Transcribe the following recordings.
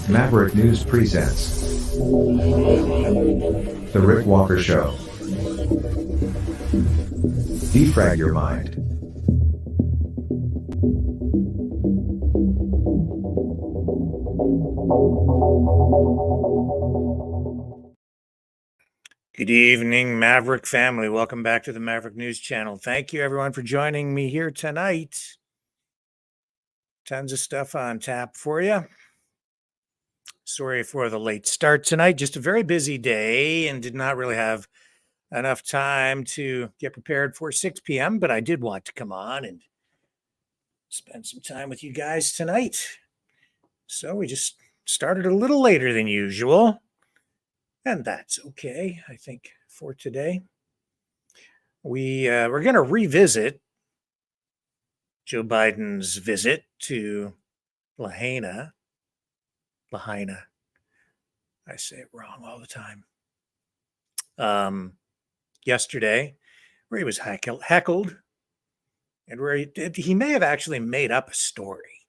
Maverick News presents The Rick Walker Show. Defrag your mind. Good evening, Maverick family. Welcome back to the Maverick News Channel. Thank you, everyone, for joining me here tonight. Tons of stuff on tap for you. Sorry for the late start tonight. Just a very busy day and did not really have enough time to get prepared for 6 p.m., but I did want to come on and spend some time with you guys tonight. So we just started a little later than usual. And that's okay, I think, for today. We're going to revisit Joe Biden's visit to Lahaina. Lahaina. I say it wrong all the time. Yesterday, where he was heckled, and where he may have actually made up a story.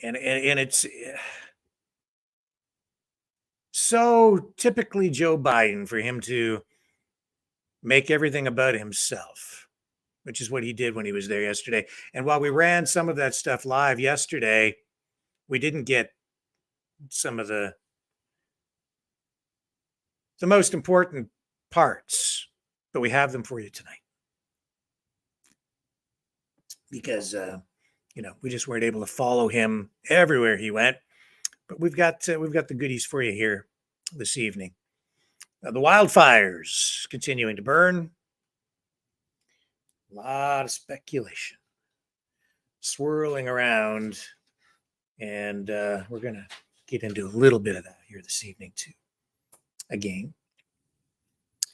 And it's so typically Joe Biden for him to make everything about himself, which is what he did when he was there yesterday. And while we ran some of that stuff live yesterday, we didn't get some of the most important parts, but we have them for you tonight. Because, we just weren't able to follow him everywhere he went. But we've got the goodies for you here this evening. The wildfires continuing to burn. A lot of speculation swirling around, and we're going to get into a little bit of that here this evening too. Again.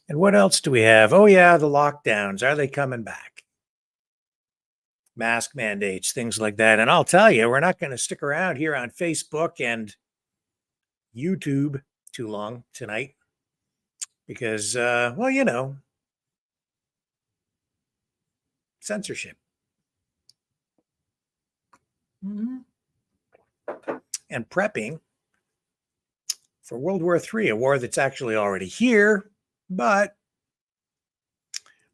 And what else do we have? Oh yeah, the lockdowns. Are they coming back? Mask mandates, things like that. And I'll tell you, we're not going to stick around here on Facebook and YouTube too long tonight because, censorship. Mm-hmm. And prepping for World War III, a war that's actually already here, but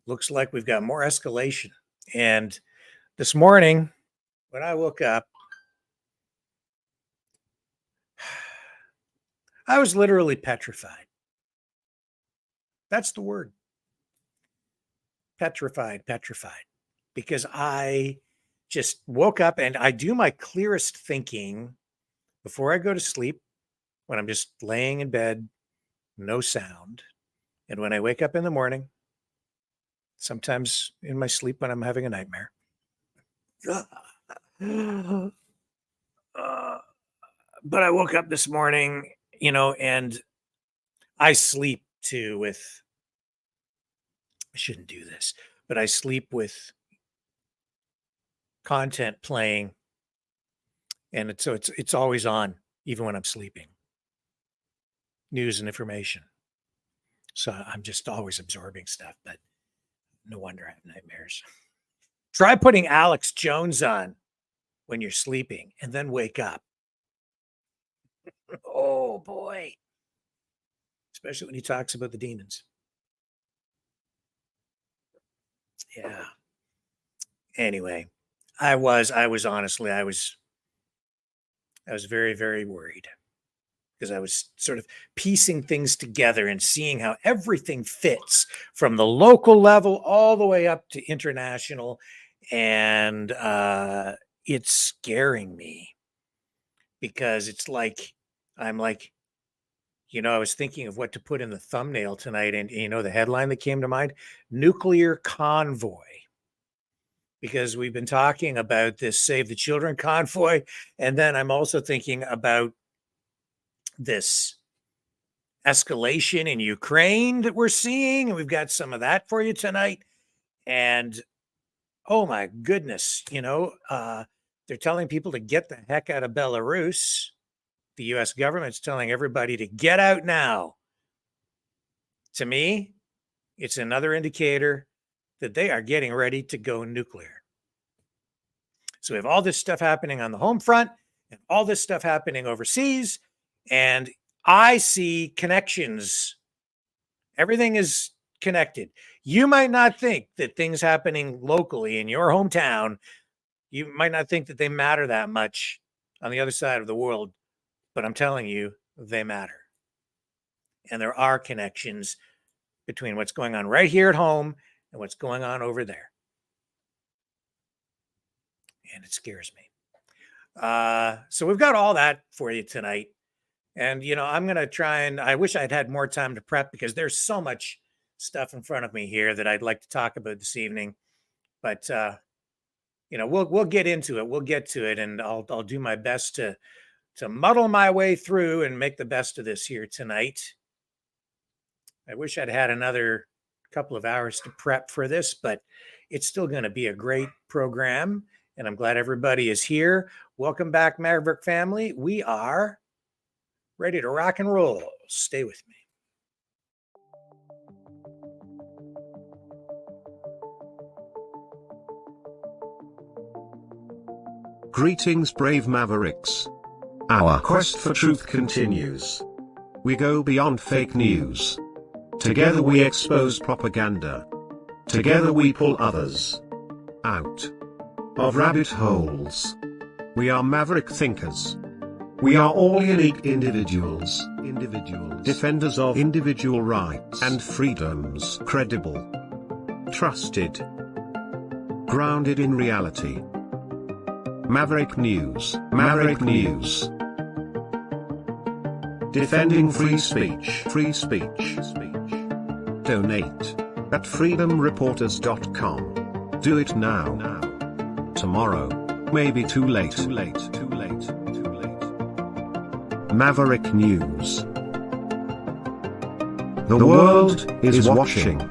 looks like we've got more escalation. And this morning, when I woke up, I was literally petrified. That's the word. Petrified. Because I just woke up and I do my clearest thinking before I go to sleep when I'm just laying in bed, no sound. And when I wake up in the morning, sometimes in my sleep when I'm having a nightmare. But I woke up this morning, and I sleep too with, I shouldn't do this, but I sleep with content playing, and it's always on, even when I'm sleeping. News and information. So I'm just always absorbing stuff, but no wonder I have nightmares. Try putting Alex Jones on when you're sleeping and then wake up. Oh boy. Especially when he talks about the demons. Yeah. Anyway, I was very, very worried because I was sort of piecing things together and seeing how everything fits from the local level all the way up to international. And it's scaring me because it's like, I'm like, I was thinking of what to put in the thumbnail tonight. And, the headline that came to mind, nuclear convoy. Because we've been talking about this Save the Children convoy. And then I'm also thinking about this escalation in Ukraine that we're seeing. And we've got some of that for you tonight. And oh my goodness, they're telling people to get the heck out of Belarus. The U.S. government's telling everybody to get out now. To me, it's another indicator that they are getting ready to go nuclear. So we have all this stuff happening on the home front and all this stuff happening overseas. And I see connections. Everything is connected. You might not think that things happening locally in your hometown, you might not think that they matter that much on the other side of the world, but I'm telling you, they matter. And there are connections between what's going on right here at home and what's going on over there. And it scares me. So we've got all that for you tonight. And, I'm going to try and I wish I'd had more time to prep because there's so much stuff in front of me here that I'd like to talk about this evening. But, we'll get into it. We'll get to it. And I'll do my best to muddle my way through and make the best of this here tonight. I wish I'd had another couple of hours to prep for this, but it's still going to be a great program. And I'm glad everybody is here. Welcome back, Maverick family. We are ready to rock and roll. Stay with me. Greetings, brave Mavericks. Our quest for truth continues. We go beyond fake news. Together we expose propaganda. Together we pull others out of rabbit holes. We are maverick thinkers. We are all unique individuals, defenders of individual rights and freedoms, credible, trusted, grounded in reality. Maverick News, defending free speech, Donate at freedomreporters.com. Do it now. Tomorrow may be too late. Maverick News. The world is watching.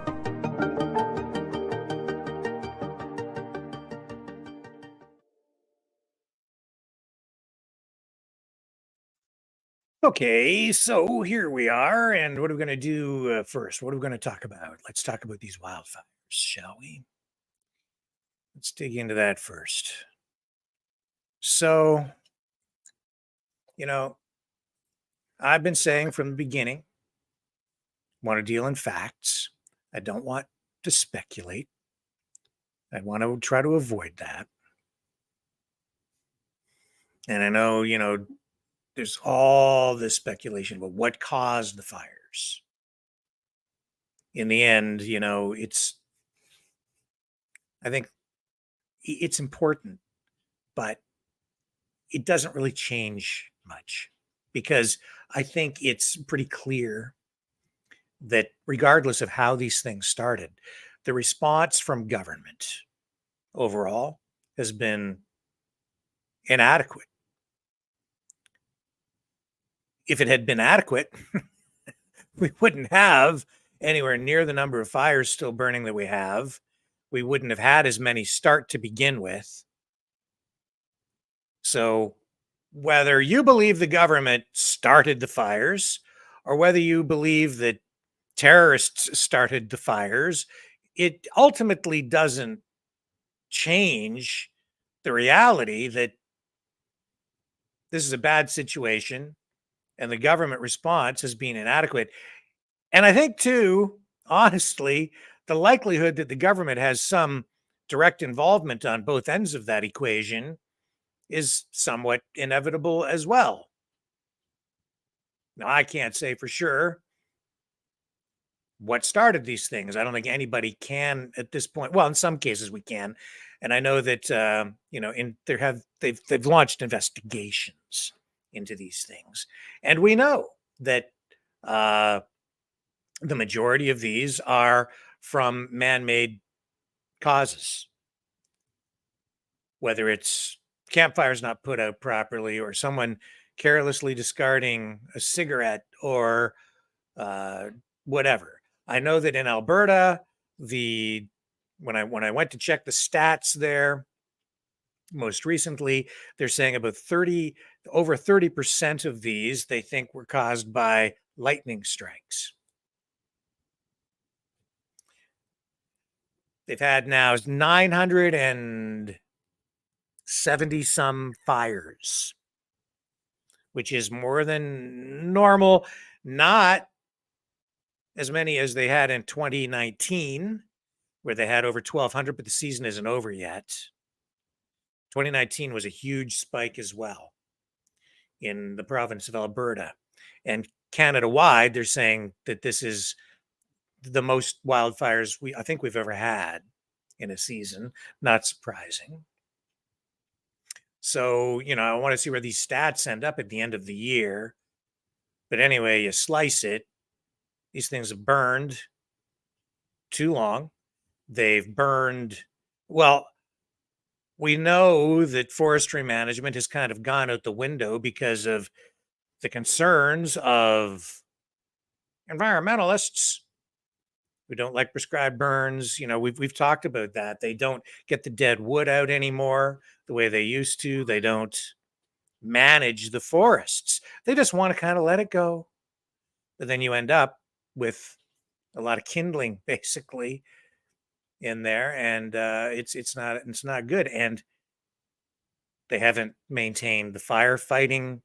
Okay, so here we are. And what are we going to do first? What are we going to talk about? Let's talk about these wildfires, shall we? Let's dig into that first. So, I've been saying from the beginning, I want to deal in facts. I don't want to speculate. I want to try to avoid that. And I know, there's all this speculation about what caused the fires. In the end, I think it's important, but it doesn't really change much because I think it's pretty clear that regardless of how these things started, the response from government overall has been inadequate. If it had been adequate, we wouldn't have anywhere near the number of fires still burning that we have. We wouldn't have had as many start to begin with. So whether you believe the government started the fires or whether you believe that terrorists started the fires, it ultimately doesn't change the reality that this is a bad situation and the government response has been inadequate. And I think, too, honestly, the likelihood that the government has some direct involvement on both ends of that equation is somewhat inevitable as well. Now, I can't say for sure what started these things. I don't think anybody can at this point. Well, in some cases we can, and I know that they've launched investigations into these things, and we know that the majority of these are from man-made causes, whether it's campfires not put out properly or someone carelessly discarding a cigarette or whatever. I know that in Alberta, when I went to check the stats there most recently, they're saying about over 30% of these they think were caused by lightning strikes. They've had now 960 70 some fires, which is more than normal. Not as many as they had in 2019, where they had over 1,200, but the season isn't over yet. 2019 was a huge spike as well in the province of Alberta. And Canada-wide, they're saying that this is the most wildfires I think we've ever had in a season. Not surprising. So, I want to see where these stats end up at the end of the year. But anyway, you slice it. These things have burned too long. They've burned, well, we know that forestry management has kind of gone out the window because of the concerns of environmentalists who don't like prescribed burns. We've talked about that. They don't get the dead wood out anymore the way they used to. They don't manage the forests. They just want to kind of let it go. But then you end up with a lot of kindling basically in there, and it's not good. And they haven't maintained the firefighting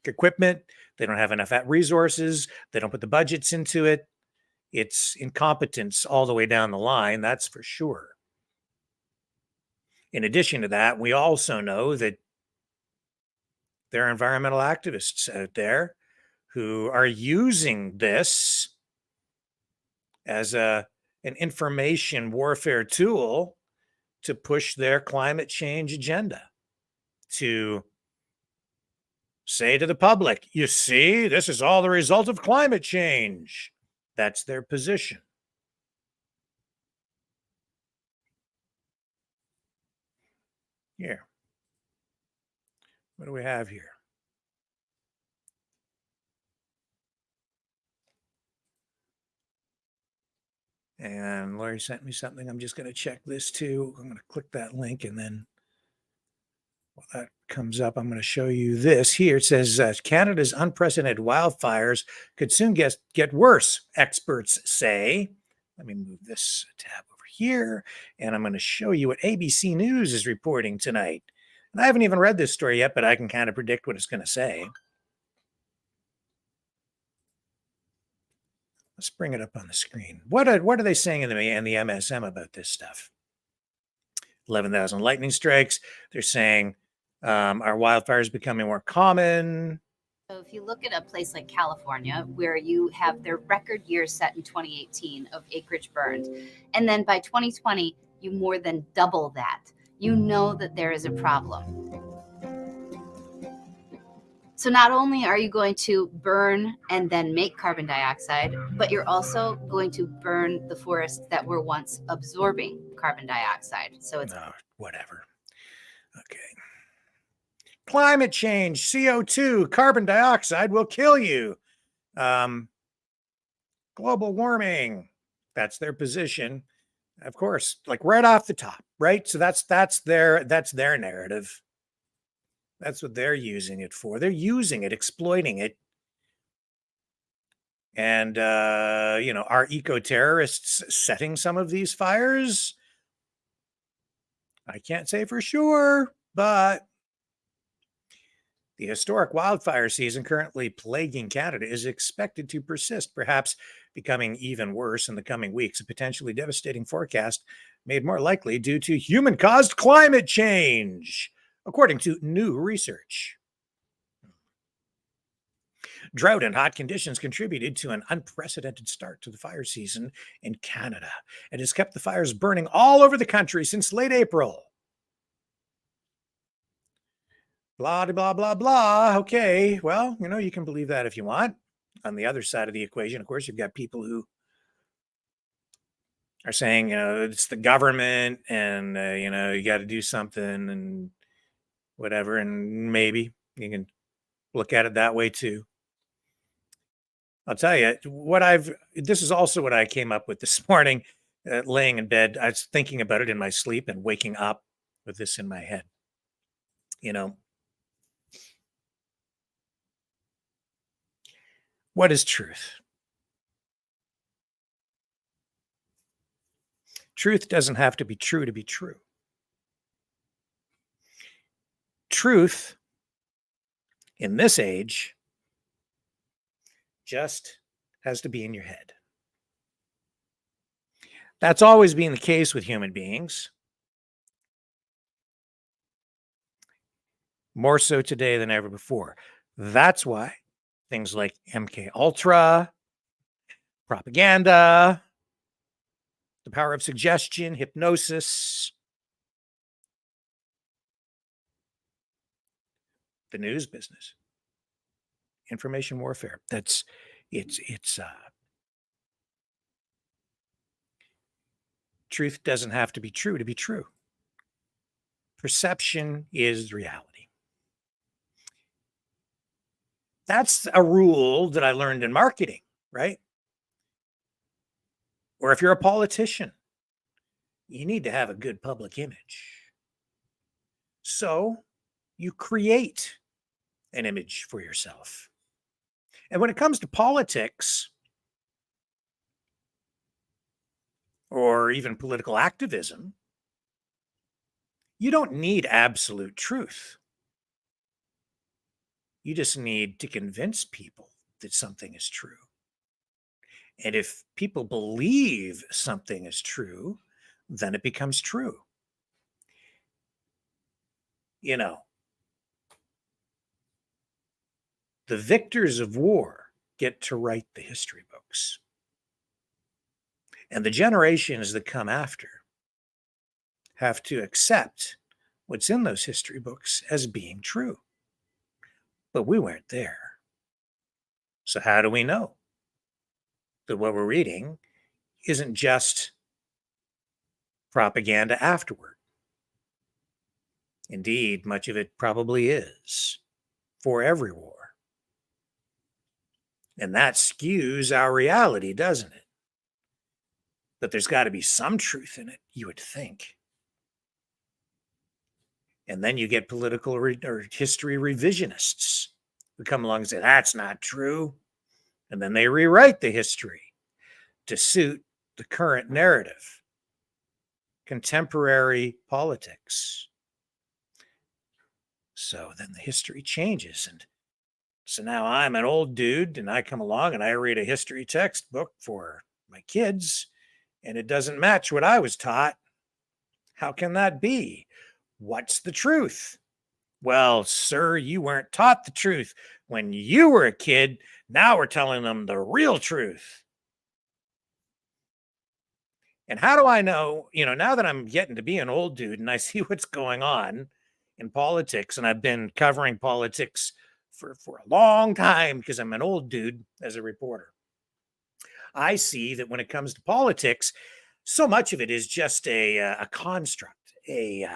equipment. They don't have enough resources. They don't put the budgets into it. It's incompetence all the way down the line, that's for sure. In addition to that, we also know that there are environmental activists out there who are using this as an information warfare tool to push their climate change agenda, to say to the public, you see, this is all the result of climate change. That's their position. Here. What do we have here? And Larry sent me something. I'm just going to check this too. I'm going to click that link, and then while that comes up, I'm going to show you this here. It says Canada's unprecedented wildfires could soon get worse, experts say. Let me move this tab over here, and I'm going to show you what ABC News is reporting tonight. And I haven't even read this story yet, but I can kind of predict what it's going to say. Let's bring it up on the screen. What are they saying in the MSM about this stuff? 11,000 lightning strikes. They're saying are wildfires becoming more common? So if you look at a place like California, where you have their record year set in 2018 of acreage burned, and then by 2020, you more than double that, you know that there is a problem. So not only are you going to burn and then make carbon dioxide, but you're also going to burn the forests that were once absorbing carbon dioxide. So it's whatever. Okay. Climate change, CO2, carbon dioxide will kill you. Global warming, that's their position. Of course, like right off the top, right? So that's their narrative. That's what they're using it for. They're using it, exploiting it. And, are eco-terrorists setting some of these fires? I can't say for sure, but the historic wildfire season currently plaguing Canada is expected to persist, perhaps becoming even worse in the coming weeks. A potentially devastating forecast made more likely due to human-caused climate change, according to new research. Drought and hot conditions contributed to an unprecedented start to the fire season in Canada and has kept the fires burning all over the country since late April. Blah, blah, blah, blah. Okay, well, you can believe that if you want. On the other side of the equation, of course, you've got people who are saying, it's the government and, you got to do something and whatever. And maybe you can look at it that way too. I'll tell you this is also what I came up with this morning, laying in bed. I was thinking about it in my sleep and waking up with this in my head. What is truth? Truth doesn't have to be true to be true. truth in this age just has to be in your head. That's always been the case with human beings. More so today than ever before. That's why things like MK Ultra, propaganda, the power of suggestion, hypnosis, the news business, information warfare. Truth doesn't have to be true to be true. Perception is reality. That's a rule that I learned in marketing, right? Or if you're a politician, you need to have a good public image. So you create an image for yourself. And when it comes to politics, or even political activism, you don't need absolute truth. You just need to convince people that something is true. And if people believe something is true, then it becomes true. You know, the victors of war get to write the history books. And the generations that come after have to accept what's in those history books as being true. But we weren't there. So how do we know that what we're reading isn't just propaganda afterward? Indeed, much of it probably is for every war. And that skews our reality, doesn't it? But there's got to be some truth in it, you would think. And then you get political or history revisionists who come along and say, that's not true. And then they rewrite the history to suit the current narrative, contemporary politics. So then the history changes. And so now I'm an old dude and I come along and I read a history textbook for my kids and it doesn't match what I was taught. How can that be? What's the truth? Well, sir, you weren't taught the truth when you were a kid. Now we're telling them the real truth. And how do I know, now that I'm getting to be an old dude and I see what's going on in politics, and I've been covering politics for a long time because I'm an old dude as a reporter. I see that when it comes to politics, so much of it is just a construct, a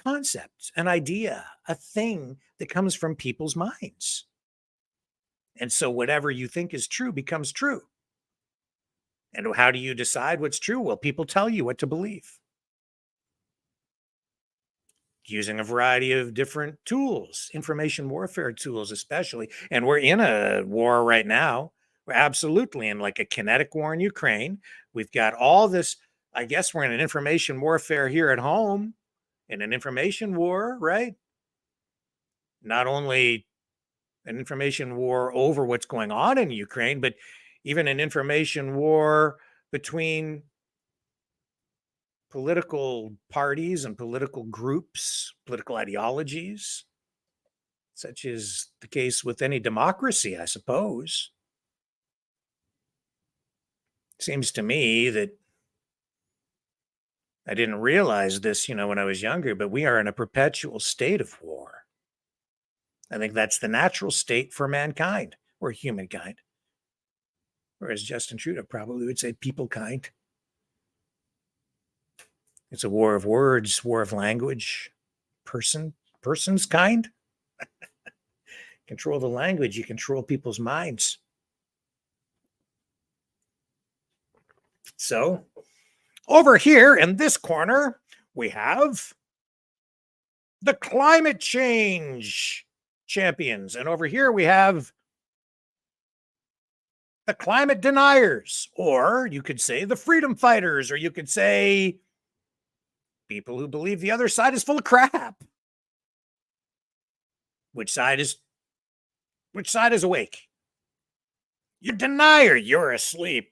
concept, an idea, a thing that comes from people's minds. And so whatever you think is true becomes true. And how do you decide what's true? Well, people tell you what to believe. Using a variety of different tools, information warfare tools especially. And we're in a war right now. We're absolutely in like a kinetic war in Ukraine. We've got all this, I guess we're in an information warfare here at home, in an information war, right? Not only an information war over what's going on in Ukraine, but even an information war between political parties and political groups, political ideologies, such is the case with any democracy, I suppose. Seems to me that I didn't realize this, when I was younger, but we are in a perpetual state of war. I think that's the natural state for mankind or humankind. Or as Justin Trudeau probably would say, people kind. It's a war of words, war of language, person's kind. Control the language, you control people's minds. So over here in this corner, we have the climate change champions. And over here we have the climate deniers, or you could say the freedom fighters, or you could say people who believe the other side is full of crap. Which side is awake? You're a denier. You're asleep.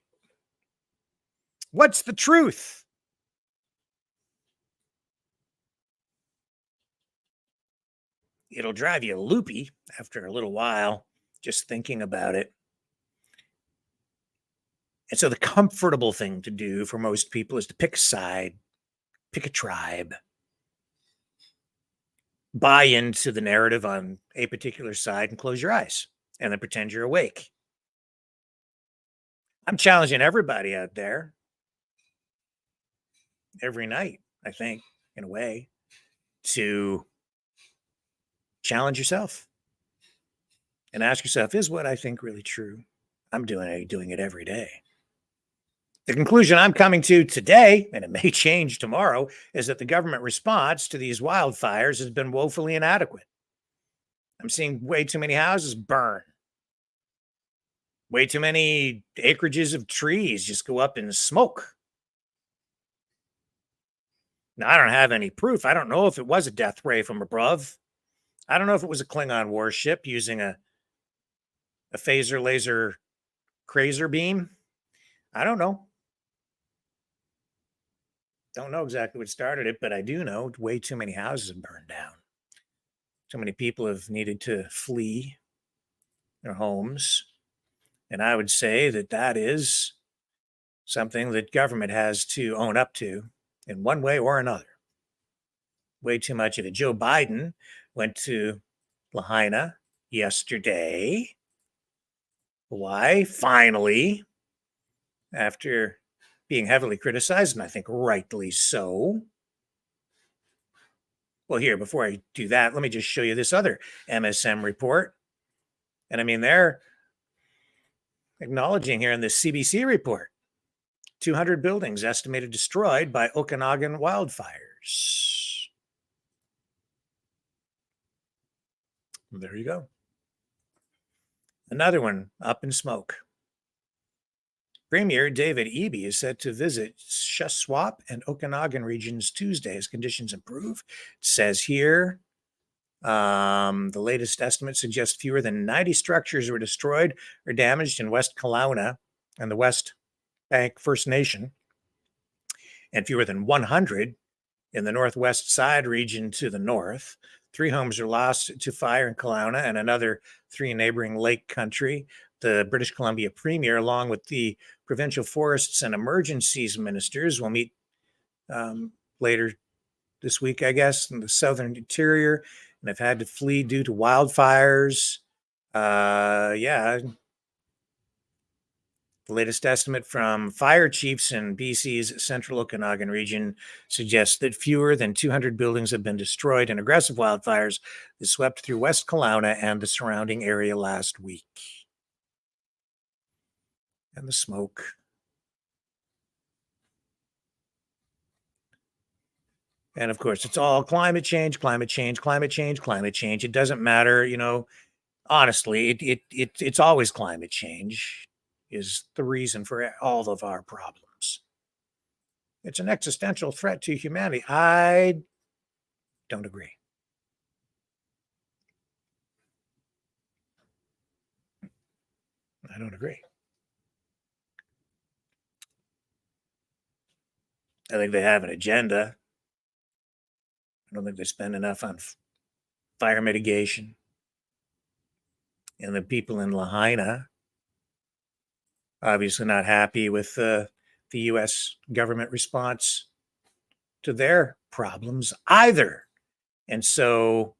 What's the truth? It'll drive you loopy after a little while, just thinking about it. And so the comfortable thing to do for most people is to pick a side, pick a tribe, buy into the narrative on a particular side and close your eyes and then pretend you're awake. I'm challenging everybody out there every night, I think, in a way, to challenge yourself and ask yourself, is what I think really true? I'm doing it every day. The conclusion I'm coming to today, and it may change tomorrow, is that the government response to these wildfires has been woefully inadequate. I'm seeing way too many houses burn. Way too many acreages of trees just go up in smoke. Now, I don't have any proof. I don't know if it was a death ray from above. I don't know if it was a Klingon warship using a phaser laser crazer beam. I don't know. Don't know exactly what started it, but I do know way too many houses have burned down. Too many people have needed to flee their homes. And I would say that is something that government has to own up to in one way or another. Way too much of it. Joe Biden went to Lahaina yesterday. Why? Finally, after being heavily criticized, and I think rightly so. Well, here, before I do that, let me just show you this other MSM report. And I mean, they're acknowledging here in this CBC report, 200 buildings estimated destroyed by Okanagan wildfires. There you go. Another one up in smoke. Premier David Eby is set to visit Shuswap and Okanagan regions Tuesday as conditions improve. It says here, the latest estimate suggests fewer than 90 structures were destroyed or damaged in West Kelowna and the West Bank First Nation, and fewer than 100 in the Northwest Side region to the north. 3 homes are lost to fire in Kelowna and another 3 in neighboring Lake Country. The British Columbia Premier, along with the provincial forests and emergencies ministers, will meet later this week, I guess, in the southern interior, and have had to flee due to wildfires. The latest estimate from fire chiefs in BC's central Okanagan region suggests that fewer than 200 buildings have been destroyed in aggressive wildfires that swept through West Kelowna and the surrounding area last week. And the smoke. And of course, it's all climate change, climate change, climate change, climate change. It doesn't matter, honestly, it's always climate change is the reason for all of our problems. It's an existential threat to humanity. I don't agree. I don't agree. I think they have an agenda. I don't think they spend enough on fire mitigation. And the people in Lahaina, obviously not happy with the U.S. government response to their problems either. And so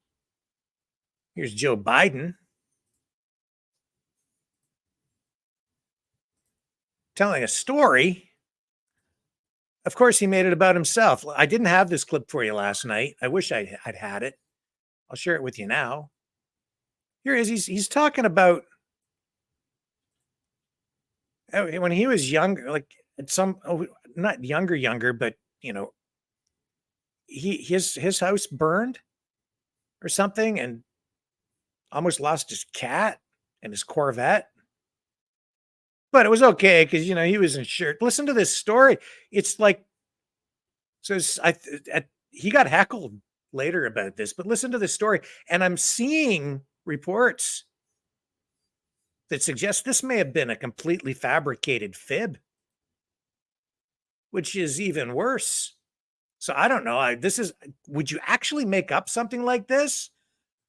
here's Joe Biden telling a story. Of course, he made it about himself. I didn't have this clip for you last night. I wish I'd had it. I'll share it with you now. Here he is. He's talking about when he was younger, like not younger, but his house burned or something, and almost lost his cat and his Corvette. But it was okay because he was insured. Listen to this story. It's like, so he got heckled later about this, but listen to the story. And I'm seeing reports that suggest this may have been a completely fabricated fib, which is even worse. So I don't know. Would you actually make up something like this?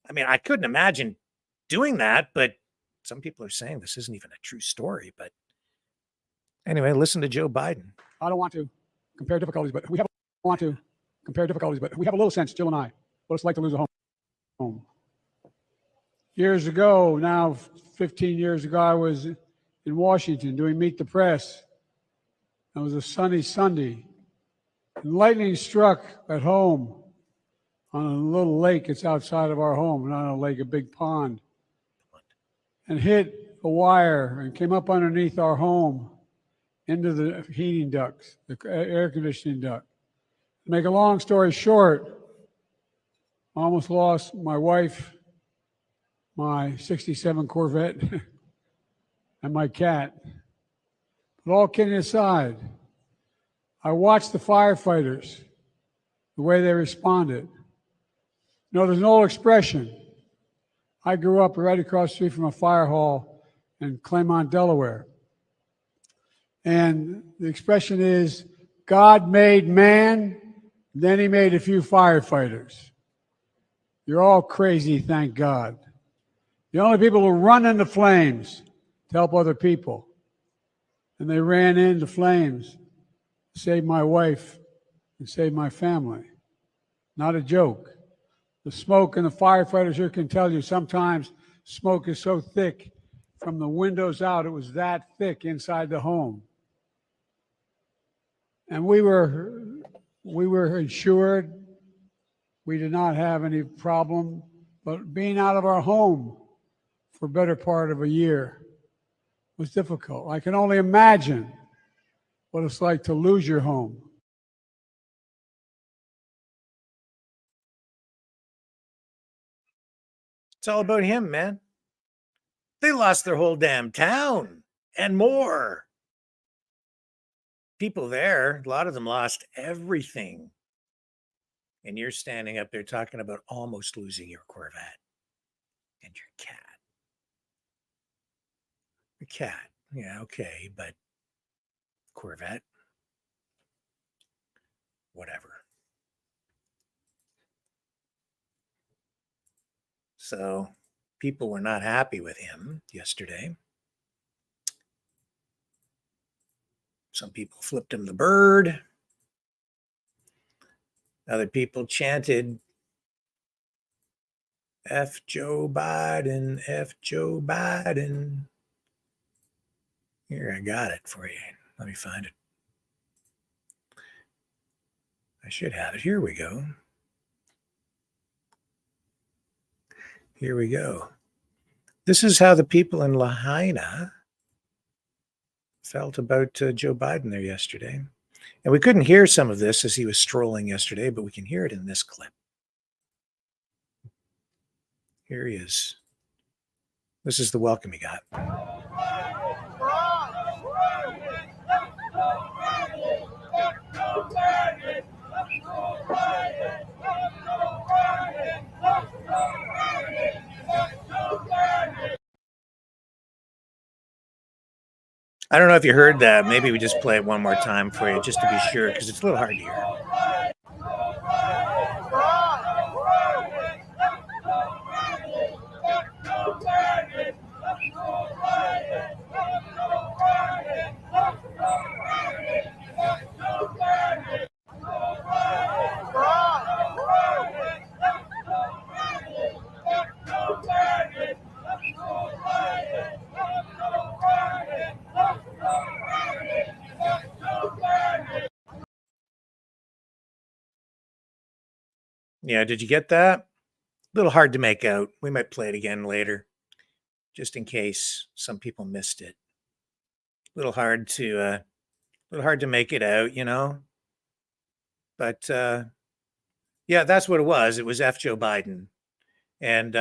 I mean, I couldn't imagine doing that, but some people are saying this isn't even a true story. But anyway, listen to Joe Biden. I don't want to compare difficulties, but we have a little sense, Jill and I, what it's like to lose a home. Years ago, now 15 years ago, I was in Washington doing Meet the Press. It was a sunny Sunday. And lightning struck at home on a little lake. It's outside of our home, not a lake, a big pond, and hit a wire and came up underneath our home into the heating ducts, the air conditioning duct. To make a long story short, I almost lost my wife, my 67 Corvette, and my cat. But all kidding aside, I watched the firefighters, the way they responded. You know, there's an old expression. I grew up right across the street from a fire hall in Claymont, Delaware. And the expression is, God made man, then he made a few firefighters. You're all crazy, thank God. The only people who run into flames to help other people. And they ran into flames to save my wife and save my family. Not a joke. The smoke, and the firefighters here can tell you, sometimes smoke is so thick from the windows out, it was that thick inside the home. And we were insured. We did not have any problem, but being out of our home for a better part of a year was difficult. I can only imagine what it's like to lose your home. It's all about him, man. They lost their whole damn town and more. People there, a lot of them lost everything. And you're standing up there talking about almost losing your Corvette and your cat. Your cat, yeah, okay, but Corvette, whatever. So people were not happy with him yesterday. Some people flipped him the bird. Other people chanted, F Joe Biden, F Joe Biden. Here, I got it for you. Let me find it. I should have it. Here we go. Here we go. This is how the people in Lahaina felt about Joe Biden there yesterday. And we couldn't hear some of this as he was strolling yesterday, but we can hear it in this clip. Here he is. This is the welcome he got. I don't know if you heard that. Maybe we just play it one more time for you just to be sure, because it's a little hard to hear. Yeah, did you get that? A little hard to make out. We might play it again later, just in case some people missed it. A little hard to make it out, you know. But yeah, that's what it was. It was F Joe Biden, and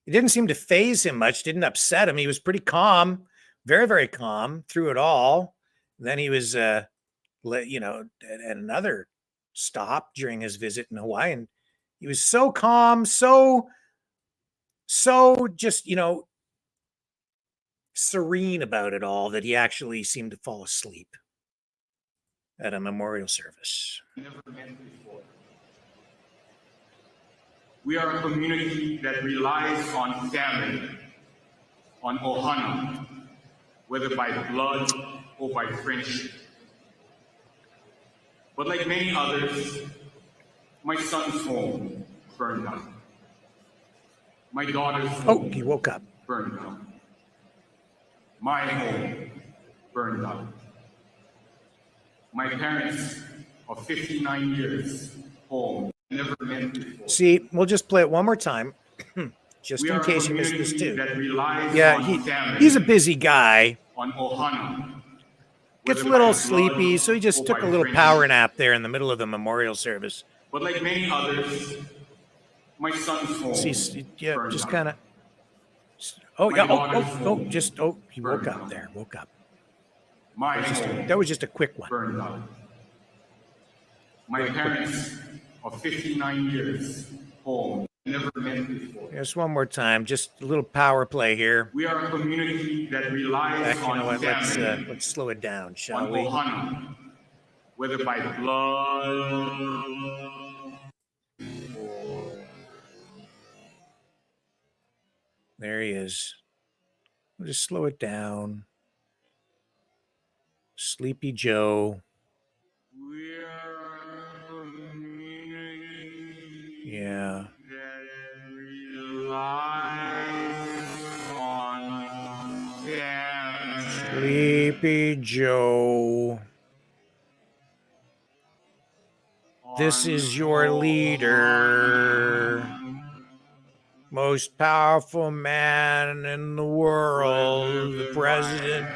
it didn't seem to faze him much. Didn't upset him. He was pretty calm, very, very calm through it all. And then he was, you know, at another stopped during his visit in Hawaii, and he was so calm, so just, serene about it all that he actually seemed to fall asleep at a memorial service. Never met before. We are a community that relies on family, on ohana, whether by blood or by friendship. But like many others, my son's home burned down. My daughter's home He woke up. burned down. My home burned down. My parents of 59 years home never met before. See, we'll just play it one more time, just We in are a case you missed this community too. that relies Yeah, on family, he's a busy guy. on ohana. Gets a whether little by sleepy, blood so he just or took by a little friendship. power nap there in the middle of the memorial service. But like many others, my son's home Yeah, burned just down. kind of. Oh My yeah! daughter's home He woke burned up down. there. Woke up. My home That was just a quick one. burned down. My parents of 59 years home never met before. Just one more time, just a little power play here. We are a community that relies You on know what? family, Let's slow it down, shall on we? ohana, whether by blood. There he is. We'll just slow it down. Sleepy Joe. We are a community Yeah. that relies on family. Sleepy Joe. This is your leader. Most powerful man in the world, the president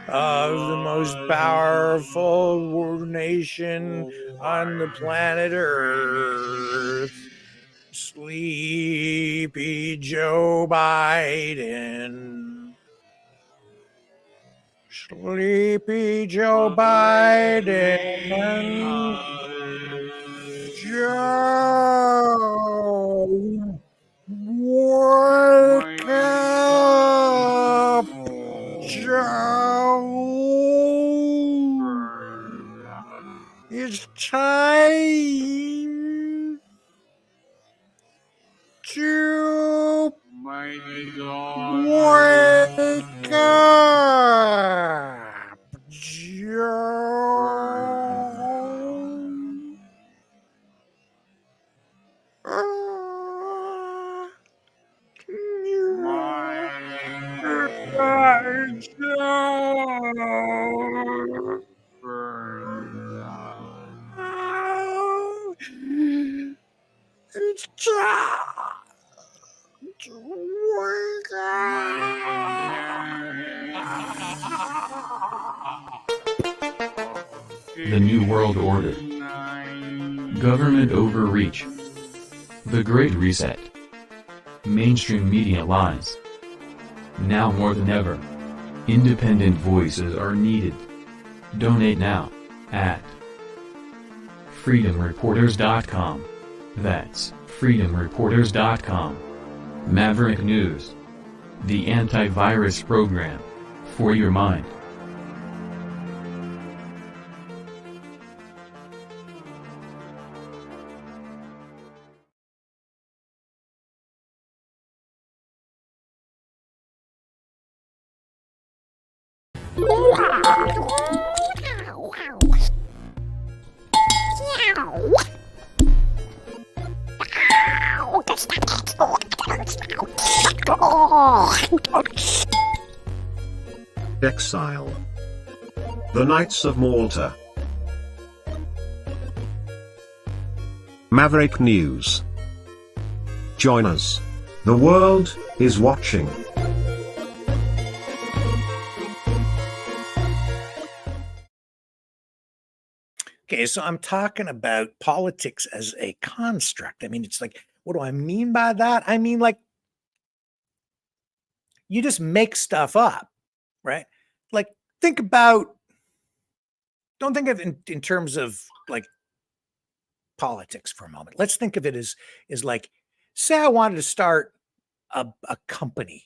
of the most powerful nation on the planet Earth, Sleepy Joe Biden. Sleepy Joe Biden. Joe, wake up, Joe. It's time to wake up, Joe. It's time to wake up. The New World Order. Government overreach. The Great Reset. Mainstream media lies. Now more than ever, independent voices are needed. Donate now at freedomreporters.com. That's freedomreporters.com. Maverick News. The antivirus program for your mind. Exile. The Knights of Malta. Maverick News. Join us. The world is watching. Okay, so I'm talking about politics as a construct. I mean, it's like, what do I mean by that? I mean, like, you just make stuff up, right? Like, don't think of it in terms of like politics for a moment. Let's think of it as like, say I wanted to start a company,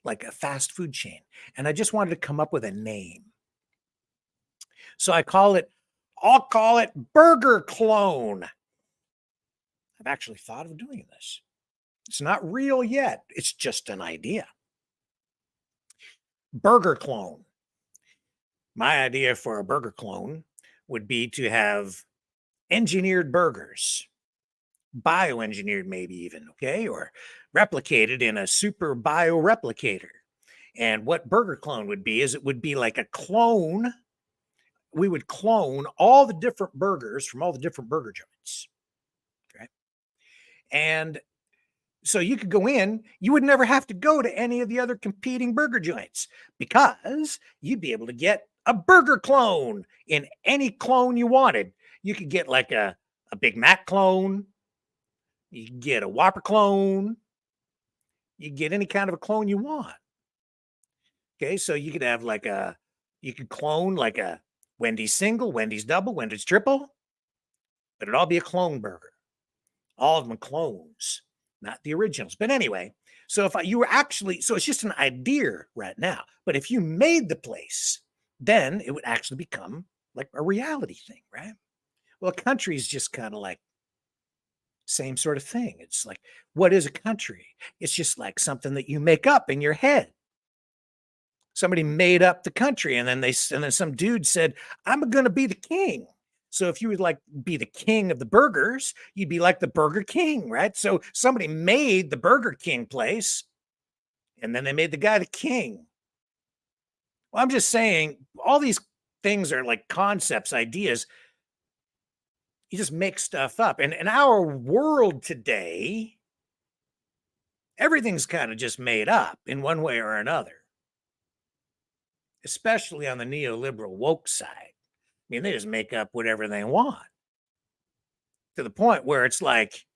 like a fast food chain, and I just wanted to come up with a name. So I'll call it Burger Clone. I've actually thought of doing this. It's not real yet. It's just an idea. Burger Clone. My idea for a burger clone would be to have engineered burgers, bioengineered maybe even, okay, or replicated in a super bioreplicator. And what burger clone would be is it would be like a clone. We would clone all the different burgers from all the different burger joints. Okay. And so you could go in, you would never have to go to any of the other competing burger joints because you'd be able to get a burger clone in any clone you wanted. You could get like a Big Mac clone. You can get a Whopper clone. You can get any kind of a clone you want. Okay, so you could have you could clone like a Wendy's single, Wendy's double, Wendy's triple, but it'd all be a clone burger. All of them clones, not the originals. But anyway, so if you were actually, so it's just an idea right now, but if you made the place, then it would actually become like a reality thing, right? Well, a country is just kind of like same sort of thing. It's like, what is a country? It's just like something that you make up in your head. Somebody made up the country, and then some dude said, "I'm going to be the king." So if you would like be the king of the burgers, you'd be like the Burger King, right? So somebody made the Burger King place, and then they made the guy the king. Well, I'm just saying, all these things are like concepts, ideas. You just make stuff up. And in our world today, everything's kind of just made up in one way or another, especially on the neoliberal woke side. I mean, they just make up whatever they want to the point where it's like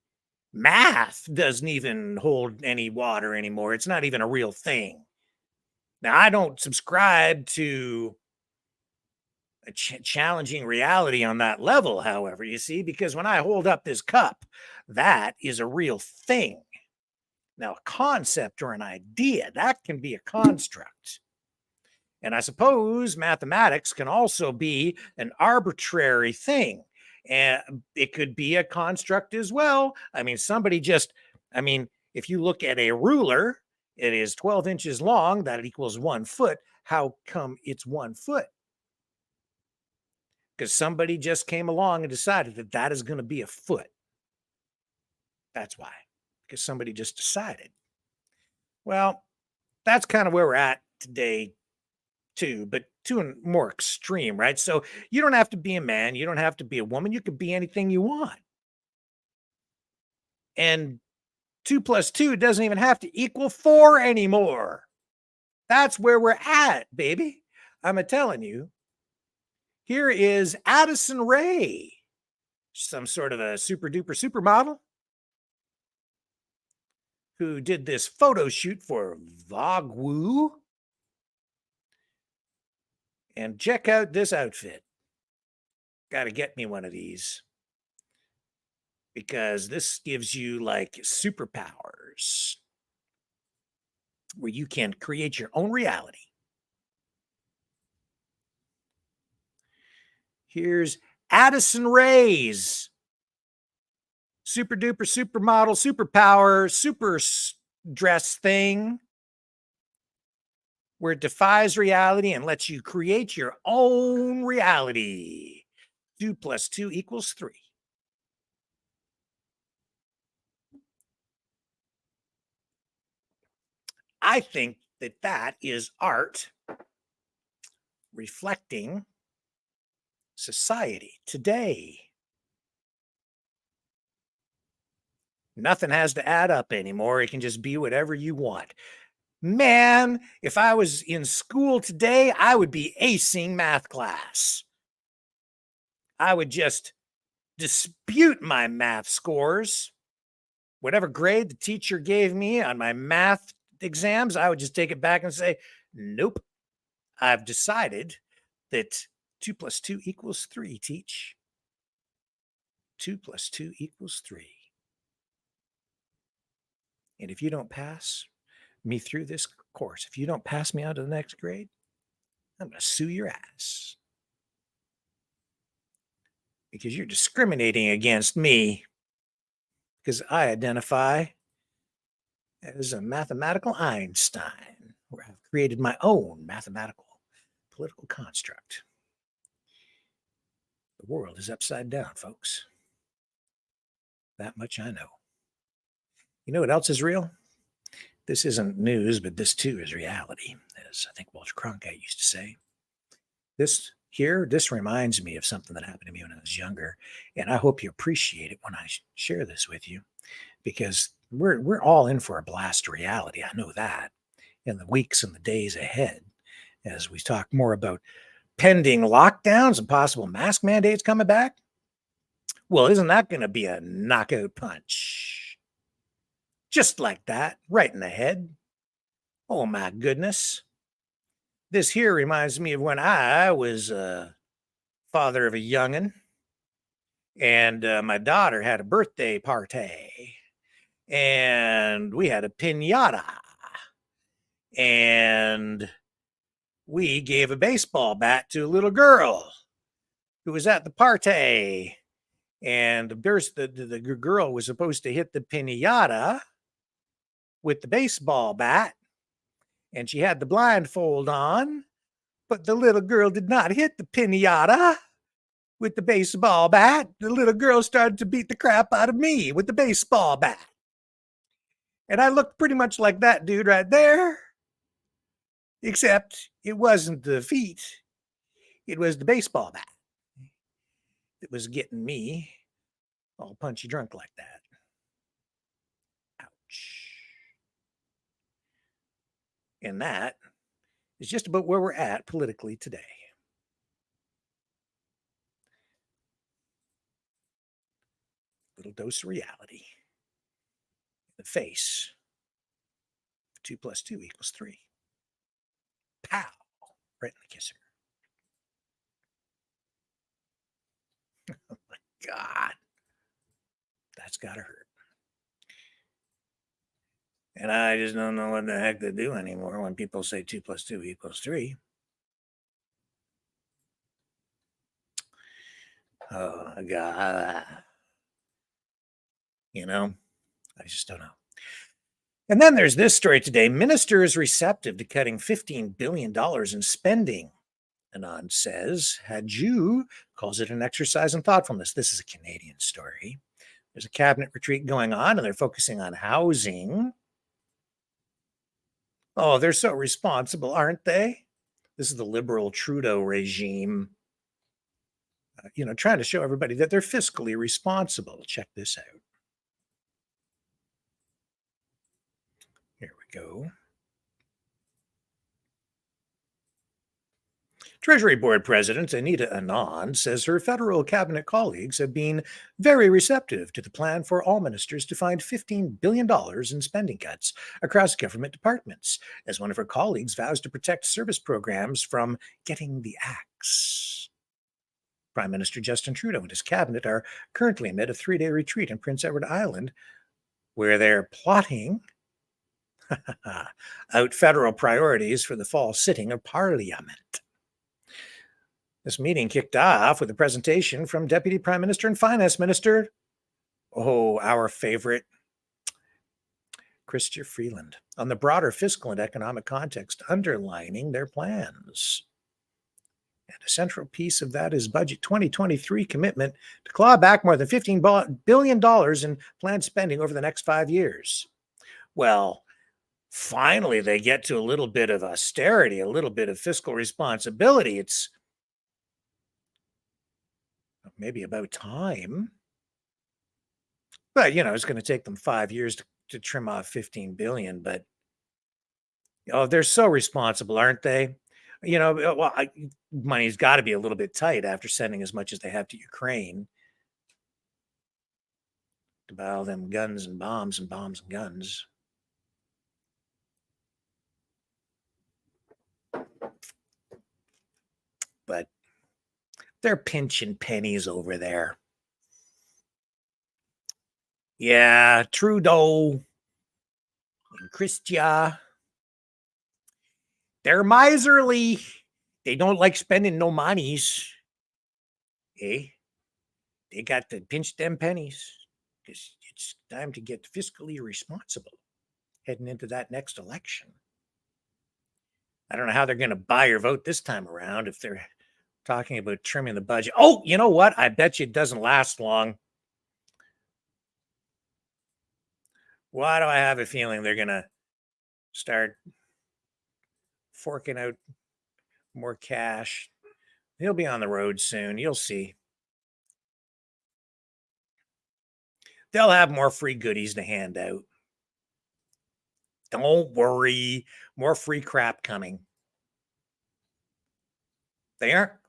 math doesn't even hold any water anymore. It's not even a real thing. Now, I don't subscribe to a challenging reality on that level, however, you see, because when I hold up this cup, that is a real thing. Now, a concept or an idea, that can be a construct. And I suppose mathematics can also be an arbitrary thing. And it could be a construct as well. I mean, if you look at a ruler, it is 12 inches long, that equals 1 foot. How come it's 1 foot? Because somebody just came along and decided that that is going to be a foot. That's why. Because somebody just decided. Well, that's kind of where we're at today, too, but to a more extreme, right? So you don't have to be a man. You don't have to be a woman. You could be anything you want. And 2 + 2 doesn't even have to equal 4 anymore. That's where we're at, baby. I'm telling you. Here is Addison Rae, some sort of a super duper supermodel who did this photo shoot for Vogue Woo. And check out this outfit. Got to get me one of these because this gives you like superpowers where you can create your own reality. Here's Addison Rae's super duper supermodel, superpower, super dress thing where it defies reality and lets you create your own reality. 2 + 2 = 3. I think that is art reflecting society today. Nothing has to add up anymore. It can just be whatever you want. Man, if I was in school today, I would be acing math class. I would just dispute my math scores. Whatever grade the teacher gave me on my math exams, I would just take it back and say, nope, I've decided that 2 + 2 = 3, teach. 2 plus 2 equals 3. And if you don't pass me through this course, if you don't pass me on to the next grade, I'm going to sue your ass. Because you're discriminating against me because I identify as a mathematical Einstein, where I've created my own mathematical political construct. The world is upside down, folks. That much I know. You know what else is real? This isn't news, but this too is reality, as I think Walter Cronkite used to say. This reminds me of something that happened to me when I was younger, and I hope you appreciate it when I share this with you, because we're all in for a blast of reality. I know that in the weeks and the days ahead, as we talk more about pending lockdowns and possible mask mandates coming back. Well, isn't that going to be a knockout punch? Just like that, right in the head. Oh my goodness. This here reminds me of when I was father of a young'un, and my daughter had a birthday party, and we had a piñata, and we gave a baseball bat to a little girl who was at the party, and the girl was supposed to hit the piñata with the baseball bat, and she had the blindfold on, but the little girl did not hit the piñata with the baseball bat. The little girl started to beat the crap out of me with the baseball bat. And I looked pretty much like that dude right there, except it wasn't the feet, it was the baseball bat that was getting me all punchy drunk like that. Ouch. And that is just about where we're at politically today. Little dose of reality. The face. 2 plus 2 equals 3. Pow! Right in the kisser. Oh my God. That's gotta hurt. And I just don't know what the heck to do anymore when people say 2 plus 2 equals 3. Oh my God. You know, I just don't know. And then there's this story today. Minister is receptive to cutting $15 billion in spending. Anand says, had you, calls it an exercise in thoughtfulness. This is a Canadian story. There's a cabinet retreat going on, and they're focusing on housing. Oh, they're so responsible, aren't they? This is the liberal Trudeau regime, trying to show everybody that they're fiscally responsible. Check this out. Here we go. Treasury Board President Anita Anand says her federal cabinet colleagues have been very receptive to the plan for all ministers to find $15 billion in spending cuts across government departments, as one of her colleagues vows to protect service programs from getting the axe. Prime Minister Justin Trudeau and his cabinet are currently amid a 3-day retreat in Prince Edward Island, where they're plotting out federal priorities for the fall sitting of Parliament. This meeting kicked off with a presentation from Deputy Prime Minister and Finance Minister, our favorite, Chrystia Freeland, on the broader fiscal and economic context underlining their plans. And a central piece of that is Budget 2023 commitment to claw back more than $15 billion in planned spending over the next 5 years. Well, finally, they get to a little bit of austerity, a little bit of fiscal responsibility. It's maybe about time. But, it's going to take them 5 years to trim off 15 billion. But, they're so responsible, aren't they? Money's got to be a little bit tight after sending as much as they have to Ukraine to buy all them guns and bombs and guns. But they're pinching pennies over there. Yeah, Trudeau and Christia, they're miserly. They don't like spending no monies. Eh? They got to pinch them pennies because it's time to get fiscally responsible heading into that next election. I don't know how they're going to buy your vote this time around if they're talking about trimming the budget. Oh, you know what? I bet you it doesn't last long. Why do I have a feeling they're going to start forking out more cash? He'll be on the road soon. You'll see. They'll have more free goodies to hand out. Don't worry. More free crap coming. They're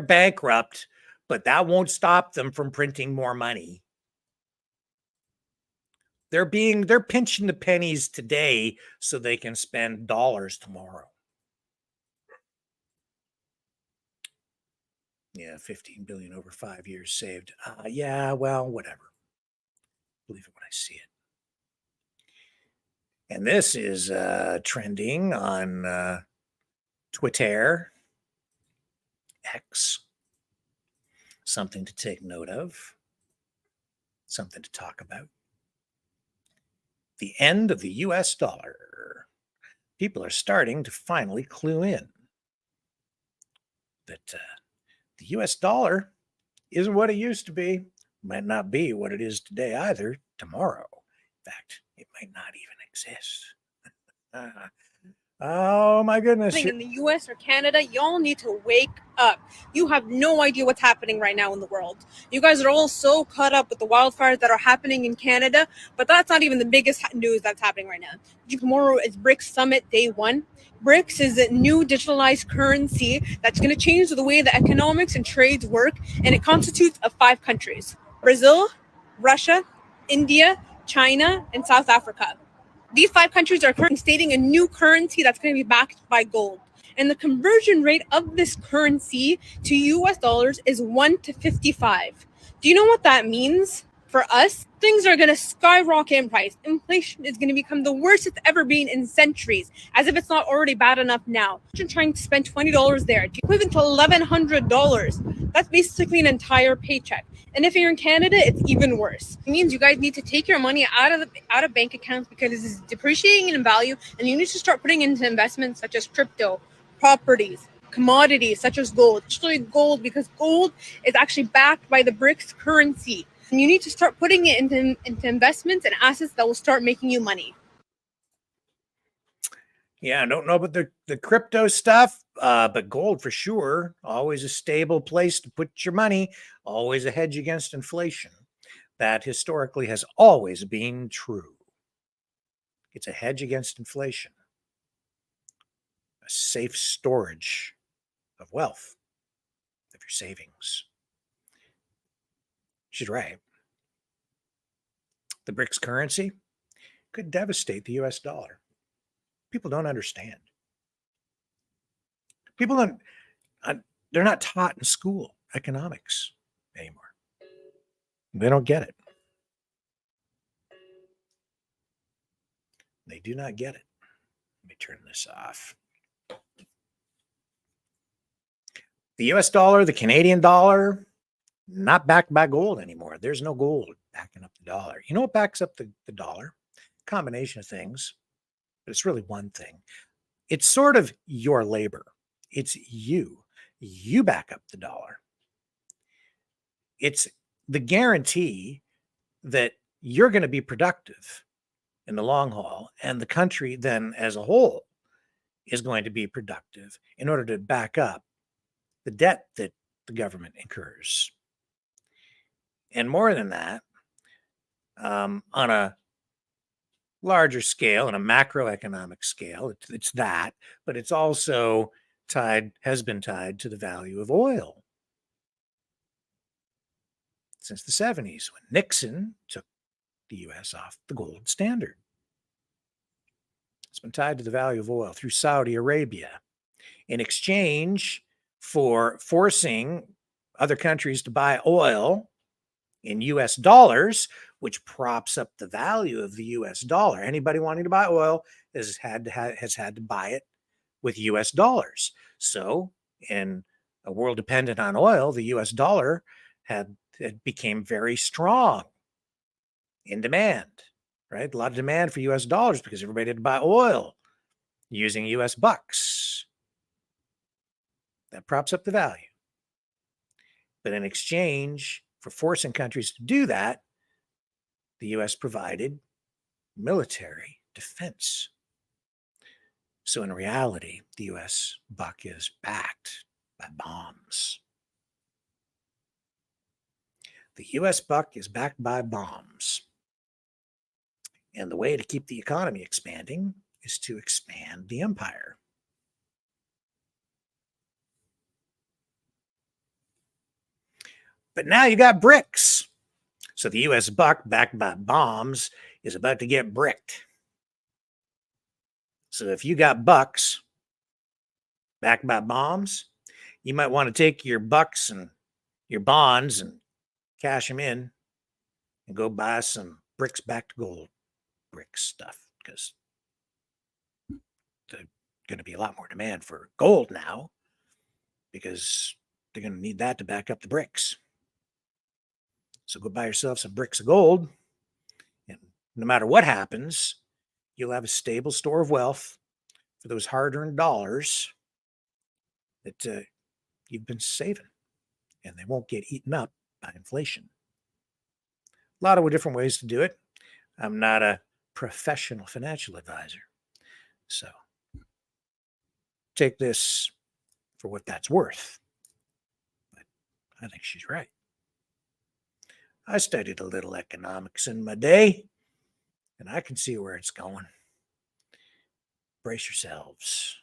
bankrupt, but that won't stop them from printing more money. They're pinching the pennies today so they can spend dollars tomorrow. Yeah, 15 billion over 5 years saved. Yeah, well, whatever. Believe it when I see it. And this is trending on Twitter, X. Something to take note of. Something to talk about. The end of the US dollar. People are starting to finally clue in that the US dollar isn't what it used to be. Might not be what it is today either, tomorrow. In fact, it might not even exist. Oh my goodness. In the US or Canada, y'all need to wake up. You have no idea what's happening right now in the world. You guys are all so caught up with the wildfires that are happening in Canada, but that's not even the biggest news that's happening right now. Tomorrow is BRICS Summit Day 1. BRICS is a new digitalized currency that's going to change the way that economics and trades work, and it constitutes of 5 countries: Brazil, Russia, India, China, and South Africa. These 5 countries are currently stating a new currency that's going to be backed by gold. And the conversion rate of this currency to US dollars is 1 to 55. Do you know what that means? For us, things are going to skyrocket in price. Inflation is going to become the worst it's ever been in centuries, as if it's not already bad enough now. Imagine trying to spend $20 there, equivalent to $1,100. That's basically an entire paycheck. And if you're in Canada, it's even worse. It means you guys need to take your money out of bank accounts because it is depreciating in value, and you need to start putting into investments such as crypto, properties, commodities such as gold. Especially gold, because gold is actually backed by the BRICS currency. And you need to start putting it into investments and assets that will start making you money. Yeah, I don't know about the crypto stuff, but gold for sure. Always a stable place to put your money. Always a hedge against inflation. That historically has always been true. It's a hedge against inflation. A safe storage of wealth, of your savings. She's right. The BRICS currency could devastate the US dollar. People don't understand. People don't, they're not taught in school economics anymore. They don't get it. They do not get it. Let me turn this off. The US dollar, the Canadian dollar, not backed by gold anymore. There's no gold backing up the dollar. You know what backs up the dollar? Combination of things, but it's really one thing. It's sort of your labor. It's you. You back up the dollar. It's the guarantee that you're going to be productive in the long haul, and the country then as a whole is going to be productive in order to back up the debt that the government incurs. And more than that, on a larger scale, on a macroeconomic scale, it's that, but it's also has been tied to the value of oil since the 70s, when Nixon took the U.S. off the gold standard. It's been tied to the value of oil through Saudi Arabia in exchange for forcing other countries to buy oil in US dollars, which props up the value of the US dollar. Anybody wanting to buy oil has had to buy it with US dollars. So in a world dependent on oil, the US dollar it became very strong in demand, right? A lot of demand for US dollars because everybody had to buy oil using US bucks. That props up the value. But in exchange for forcing countries to do that, the US provided military defense. So in reality, the US buck is backed by bombs. The US buck is backed by bombs. And the way to keep the economy expanding is to expand the empire. But now you got bricks. So the US buck, backed by bombs, is about to get bricked. So if you got bucks backed by bombs, you might want to take your bucks and your bonds and cash them in and go buy some bricks backed gold brick stuff, because there's going to be a lot more demand for gold now, because they're going to need that to back up the bricks. So go buy yourself some bricks of gold, and no matter what happens, you'll have a stable store of wealth for those hard-earned dollars that you've been saving, and they won't get eaten up by inflation. A lot of different ways to do it. I'm not a professional financial advisor, so take this for what that's worth. But I think she's right. I studied a little economics in my day, and I can see where it's going. Brace yourselves.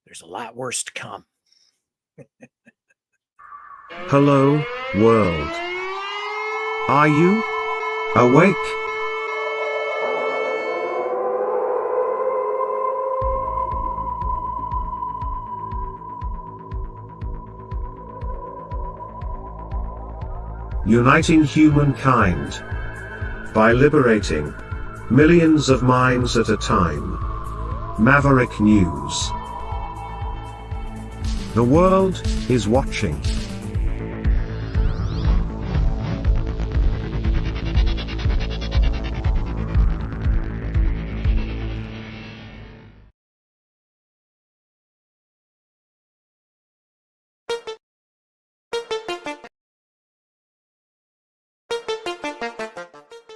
There's a lot worse to come. Hello, world. Are you awake? Uniting humankind by liberating millions of minds at a time. Maverick News. The world is watching.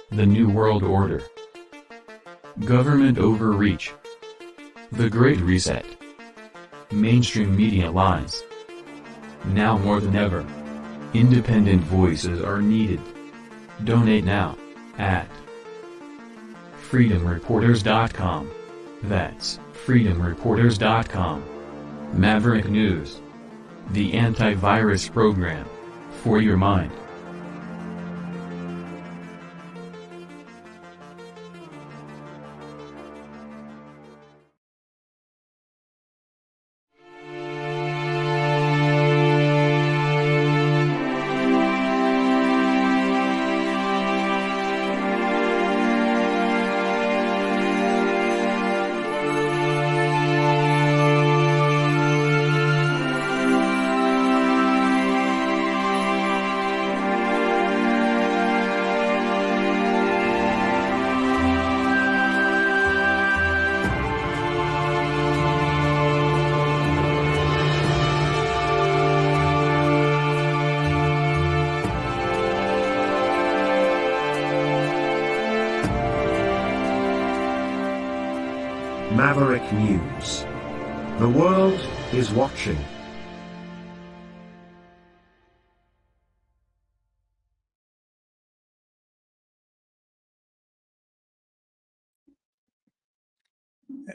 The New World Order. Government overreach. The Great Reset. Mainstream media lies. Now more than ever, independent voices are needed. Donate now at freedomreporters.com. That's freedomreporters.com. Maverick News. The antivirus program for your mind. Maverick News. The world is watching.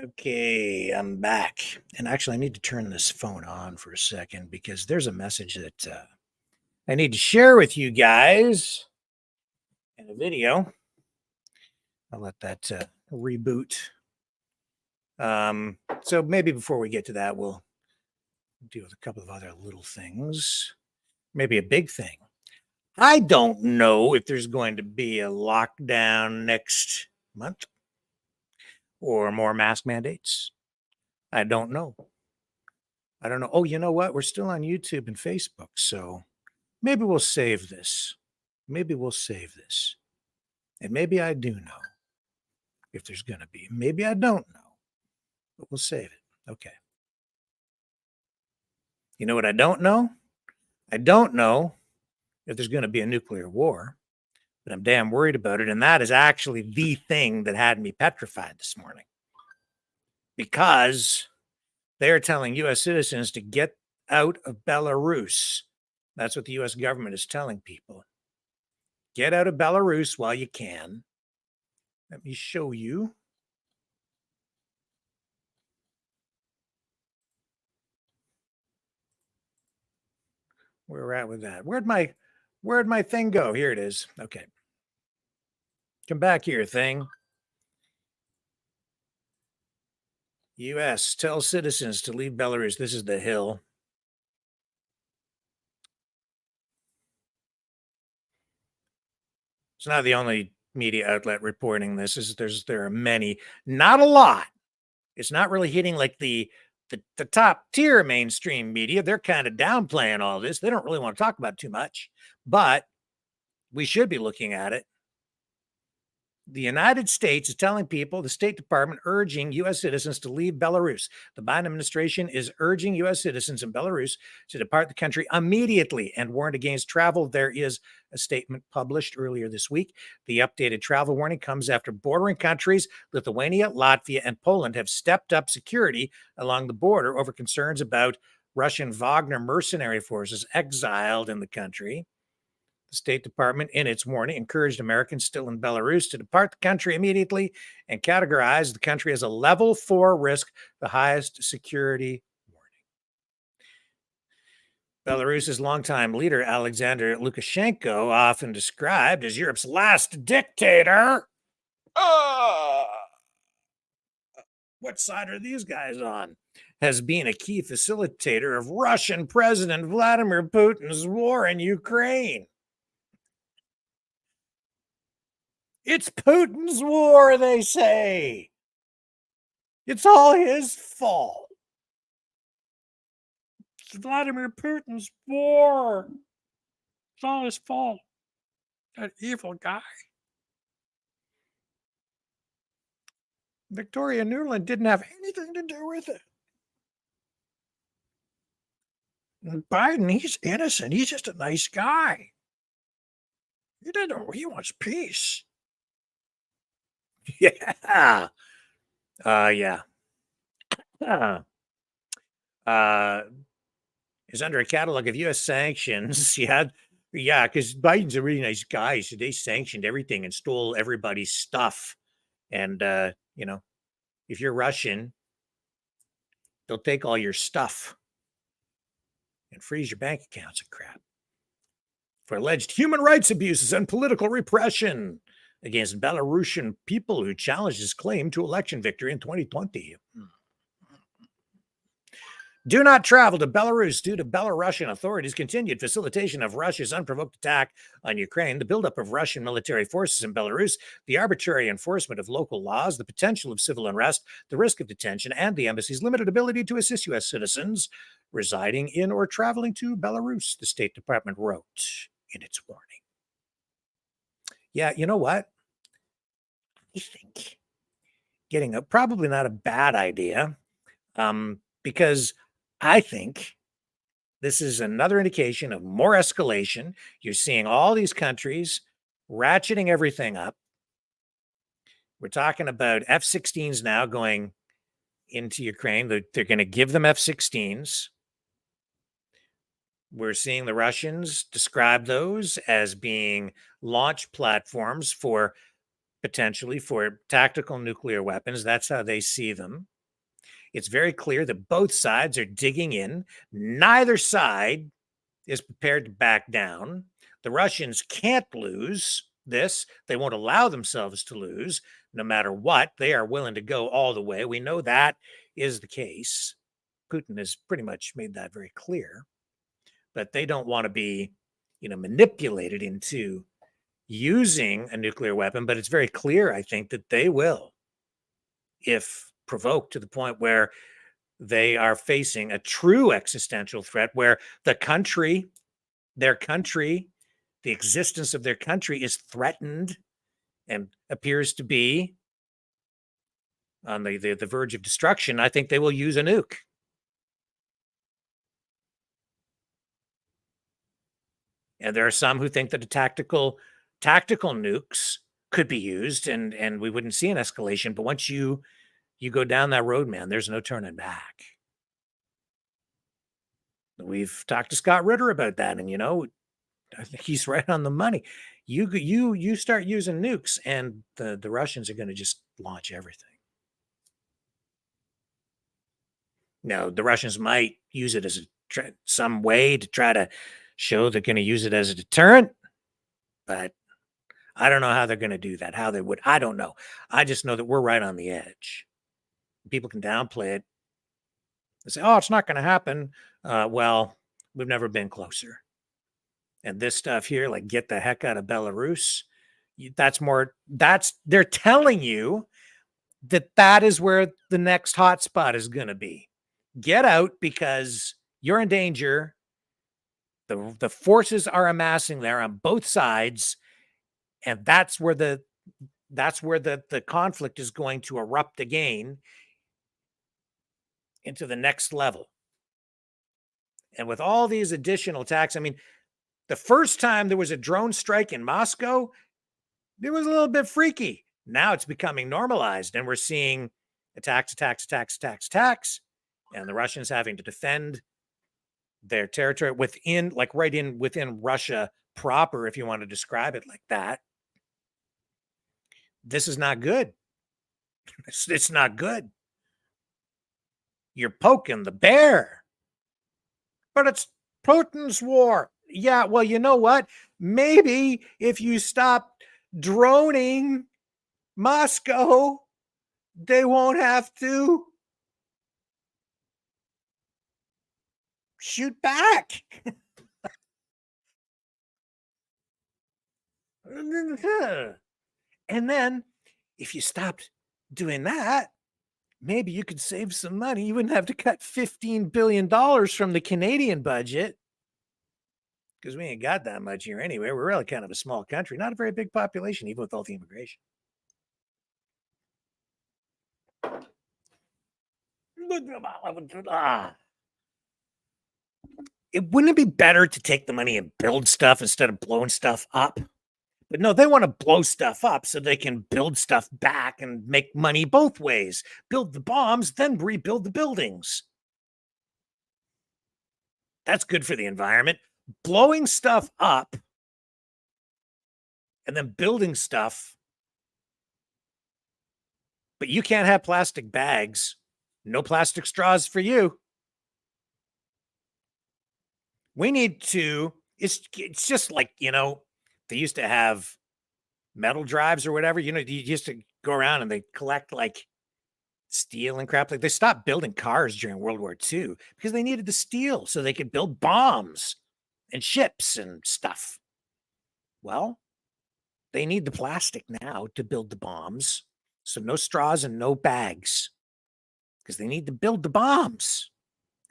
Okay, I'm back. And actually, I need to turn this phone on for a second because there's a message that I need to share with you guys in a video. I'll let that reboot. So maybe before we get to that, we'll deal with a couple of other little things. Maybe a big thing. I don't know if there's going to be a lockdown next month or more mask mandates. I don't know. I don't know. Oh, you know what? We're still on YouTube and Facebook, so maybe we'll save this. Maybe we'll save this. And maybe I do know if there's going to be. Maybe I don't know, but we'll save it. Okay. You know what I don't know? I don't know if there's going to be a nuclear war, but I'm damn worried about it. And that is actually the thing that had me petrified this morning, because they're telling U.S. citizens to get out of Belarus. That's what the U.S. government is telling people. Get out of Belarus while you can. Let me show you. Where we're at with that. Where'd my thing go? Here it is. Okay. Come back here, thing. U.S. tells citizens to leave Belarus. This is the Hill. It's not the only media outlet reporting this. There are many, not a lot. It's not really hitting like the top tier mainstream media. They're kind of downplaying all this. They don't really want to talk about it too much, but we should be looking at it. The United States is telling people, the State Department urging U.S. citizens to leave Belarus. The Biden administration is urging U.S. citizens in Belarus to depart the country immediately and warned against travel. There is a statement published earlier this week. The updated travel warning comes after bordering countries, Lithuania, Latvia, and Poland, have stepped up security along the border over concerns about Russian Wagner mercenary forces exiled in the country. The State Department, in its warning, encouraged Americans still in Belarus to depart the country immediately and categorized the country as a level 4 risk, the highest security warning. Belarus's longtime leader, Alexander Lukashenko, often described as Europe's last dictator. What side are these guys on? Has been a key facilitator of Russian President Vladimir Putin's war in Ukraine. It's Putin's war, they say. It's all his fault. It's Vladimir Putin's war. It's all his fault. That evil guy. Victoria Nuland didn't have anything to do with it. And Biden, he's innocent. He's just a nice guy. He wants peace. Yeah. Yeah. Is under a catalog of U.S. sanctions. Yeah, because Biden's a really nice guy. So they sanctioned everything and stole everybody's stuff. And, if you're Russian, they'll take all your stuff and freeze your bank accounts and crap for alleged human rights abuses and political repression against Belarusian people who challenged his claim to election victory in 2020. Do not travel to Belarus due to Belarusian authorities' continued facilitation of Russia's unprovoked attack on Ukraine, the buildup of Russian military forces in Belarus, the arbitrary enforcement of local laws, the potential of civil unrest, the risk of detention, and the embassy's limited ability to assist U.S. citizens residing in or traveling to Belarus, the State Department wrote in its warning. Yeah, you know what? I think getting a probably not a bad idea, because I think this is another indication of more escalation. You're seeing all these countries ratcheting everything up. We're talking about F-16s now going into Ukraine. They're going to give them F-16s. We're seeing the Russians describe those as being launch platforms for potentially for tactical nuclear weapons. That's how they see them. It's very clear that both sides are digging in. Neither side is prepared to back down. The Russians can't lose this. They won't allow themselves to lose no matter what. They are willing to go all the way. We know that is the case. Putin has pretty much made that very clear. But they don't want to be manipulated into using a nuclear weapon, but it's very clear, I think, that they will, if provoked to the point where they are facing a true existential threat, where their country, the existence of their country is threatened and appears to be on the verge of destruction. I think they will use a nuke. And there are some who think that the tactical nukes could be used, and we wouldn't see an escalation. But once you go down that road, man, there's no turning back. We've talked to Scott Ritter about that, and I think he's right on the money. You start using nukes, and the Russians are going to just launch everything. Now, the Russians might use it as some way to try to show they're going to use it as a deterrent, but I don't know how they're going to do that. How they would, I don't know. I just know that we're right on the edge. People can downplay it. They say, "Oh, it's not going to happen." Well, we've never been closer. And this stuff here, like get the heck out of Belarus, they're telling you that is where the next hot spot is going to be. Get out because you're in danger. The forces are amassing there on both sides, and that's where the conflict is going to erupt again into the next level. And with all these additional attacks, I mean, the first time there was a drone strike in Moscow, it was a little bit freaky. Now it's becoming normalized, and we're seeing attacks, and the Russians having to defend their territory within Russia proper, if you want to describe it like that. This is not good. It's not good. You're poking the bear. But it's Putin's war. Yeah, well, you know what? Maybe if you stop droning Moscow, they won't have to shoot back. And then if you stopped doing that, maybe you could save some money. You wouldn't have to cut $15 billion from the Canadian budget, because we ain't got that much here anyway. We're really kind of a small country, not a very big population, even with all the immigration. Wouldn't it be better to take the money and build stuff instead of blowing stuff up? But no, they want to blow stuff up so they can build stuff back and make money both ways. Build the bombs, then rebuild the buildings. That's good for the environment. Blowing stuff up and then building stuff. But you can't have plastic bags. No plastic straws for you. We need to, it's just like, they used to have metal drives or whatever. You used to go around and they collect like steel and crap. Like they stopped building cars during World War II because they needed the steel so they could build bombs and ships and stuff. Well, they need the plastic now to build the bombs. So no straws and no bags because they need to build the bombs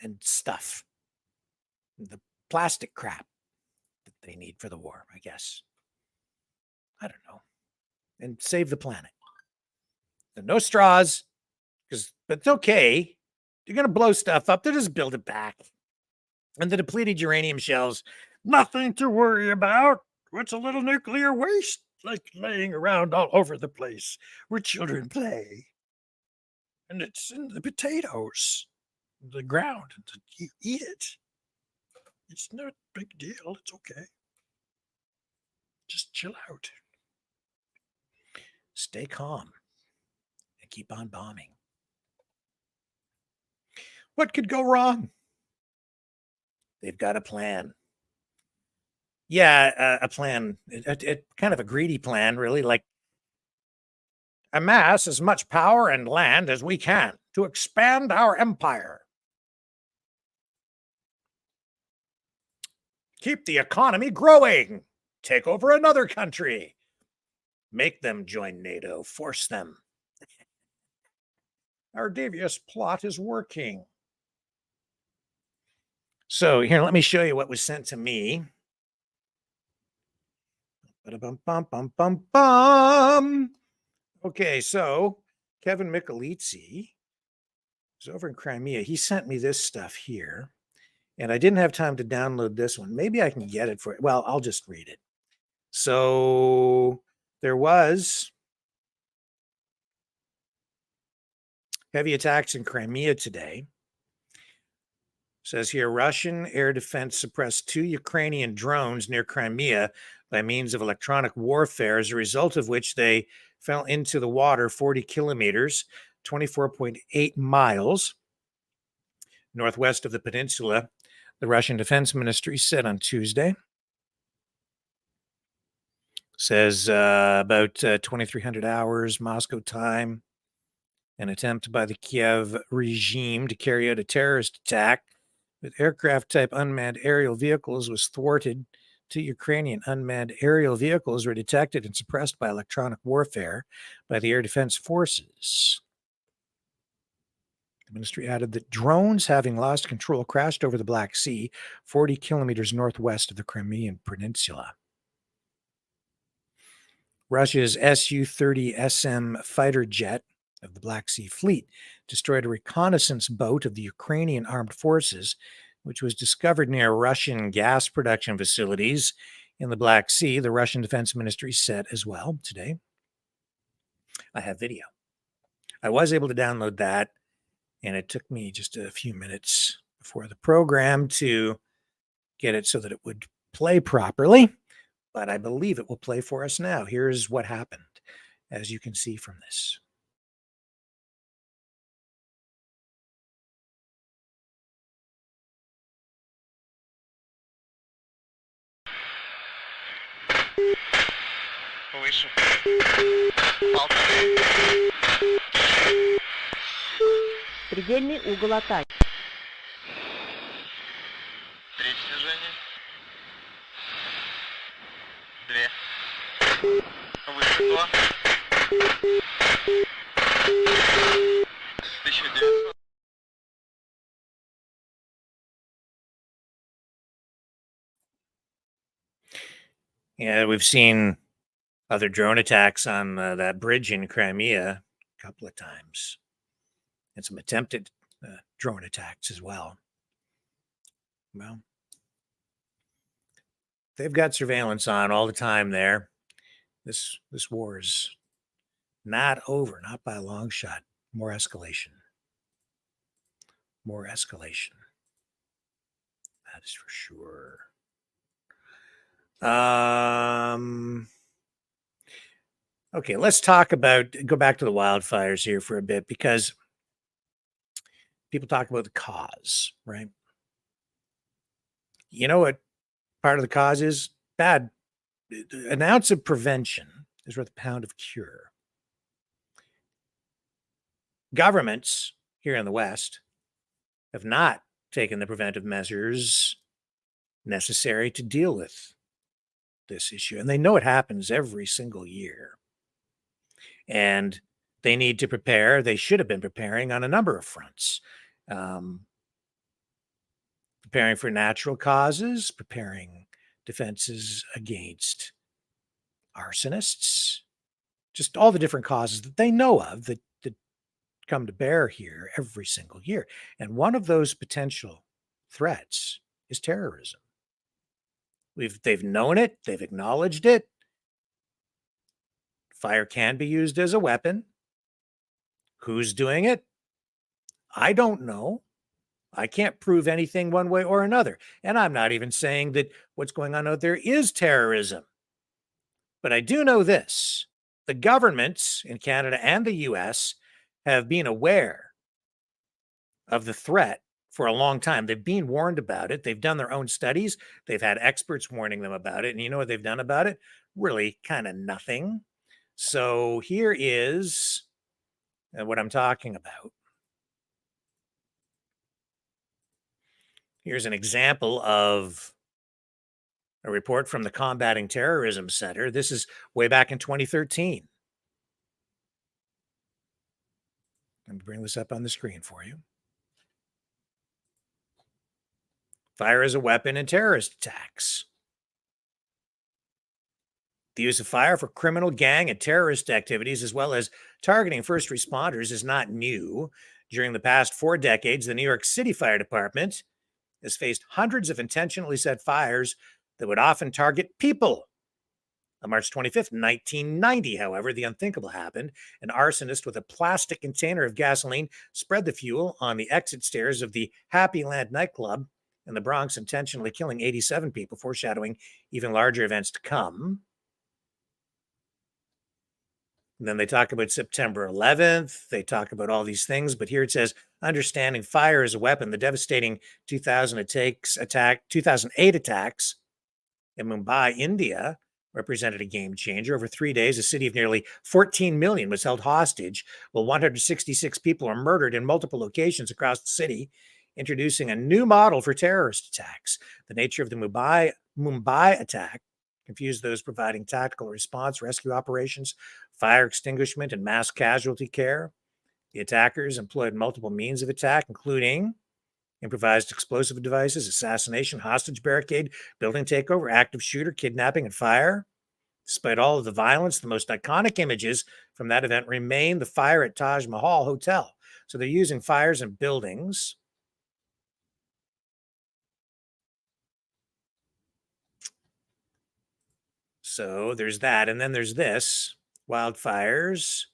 and stuff. The plastic crap that they need for the war, I guess. I don't know. And save the planet. So no straws, but it's okay. You're going to blow stuff up. They'll just build it back. And the depleted uranium shells, nothing to worry about. It's a little nuclear waste, like laying around all over the place where children play. And it's in the potatoes, the ground, and you eat it. It's no big deal. It's okay. Just chill out. Stay calm and keep on bombing. What could go wrong? They've got a plan. Yeah, a plan. It kind of a greedy plan, really, like amass as much power and land as we can to expand our empire. Keep the economy growing. Take over another country. Make them join NATO. Force them. Our devious plot is working. So here, let me show you what was sent to me. Ba-da-bum-bum-bum-bum-bum. Okay, so Kevin Michelizzi is over in Crimea. He sent me this stuff here, and I didn't have time to download this one. Maybe I can get it for it. Well, I'll just read it. So there was heavy attacks in Crimea today. Says here, Russian air defense suppressed 2 Ukrainian drones near Crimea by means of electronic warfare, as a result of which they fell into the water 40 kilometers, 24.8 miles northwest of the peninsula, the Russian Defense Ministry said on Tuesday. Says about 2300 hours Moscow time, an attempt by the Kiev regime to carry out a terrorist attack with aircraft-type unmanned aerial vehicles was thwarted. 2 Ukrainian unmanned aerial vehicles were detected and suppressed by electronic warfare by the air defense forces. The ministry added that drones, having lost control, crashed over the Black Sea, 40 kilometers northwest of the Crimean Peninsula. Russia's Su-30 SM fighter jet of the Black Sea Fleet destroyed a reconnaissance boat of the Ukrainian armed forces, which was discovered near Russian gas production facilities in the Black Sea, the Russian Defense Ministry said as well today. I have video. I was able to download that, and it took me just a few minutes before the program to get it so that it would play properly, but I believe it will play for us now. Here's what happened, as you can see from this. Выше. Палка. Предельный угол атаки. Третье движение. 2. Высоко. 1900. Yeah, we've seen other drone attacks on that bridge in Crimea a couple of times, and some attempted drone attacks as well. Well, they've got surveillance on all the time there. This war is not over, not by a long shot. More escalation. More escalation. That is for sure. Okay, let's go back to the wildfires here for a bit, because people talk about the cause, right? You know what part of the cause is? Bad. An ounce of prevention is worth a pound of cure. Governments here in the West have not taken the preventive measures necessary to deal with this issue. And they know it happens every single year. And they need to prepare. They should have been preparing on a number of fronts. Preparing for natural causes, preparing defenses against arsonists, just all the different causes that they know of that come to bear here every single year. And one of those potential threats is terrorism. They've known it, they've acknowledged it. Fire can be used as a weapon. Who's doing it? I don't know. I can't prove anything one way or another. And I'm not even saying that what's going on out there is terrorism. But I do know this. The governments in Canada and the US have been aware of the threat for a long time. They've been warned about it. They've done their own studies. They've had experts warning them about it. And you know what they've done about it? Really kind of nothing. So here is what I'm talking about. Here's an example of A report from the Combating Terrorism Center. This is way back in 2013. Let me bring this up on the screen for you. Fire as a weapon in terrorist attacks. The use of fire for criminal, gang, and terrorist activities, as well as targeting first responders, is not new. During the past 4 decades, the New York City Fire Department has faced hundreds of intentionally set fires that would often target people. On March 25th, 1990, however, the unthinkable happened. An arsonist with a plastic container of gasoline spread the fuel on the exit stairs of the Happy Land nightclub in the Bronx, intentionally killing 87 people, foreshadowing even larger events to come. And then they talk about September 11th. They talk about all these things, but here it says, understanding fire as a weapon. The devastating 2008 attacks in Mumbai, India, represented a game changer. Over 3 days, a city of nearly 14 million was held hostage, while 166 people were murdered in multiple locations across the city, introducing a new model for terrorist attacks. The nature of the Mumbai attack confused those providing tactical response, rescue operations, fire extinguishment, and mass casualty care. The attackers employed multiple means of attack, including improvised explosive devices, assassination, hostage barricade, building takeover, active shooter, kidnapping, and fire. Despite all of the violence, the most iconic images from that event remain the fire at Taj Mahal Hotel. So they're using fires in buildings. So there's that. And then there's this, wildfires.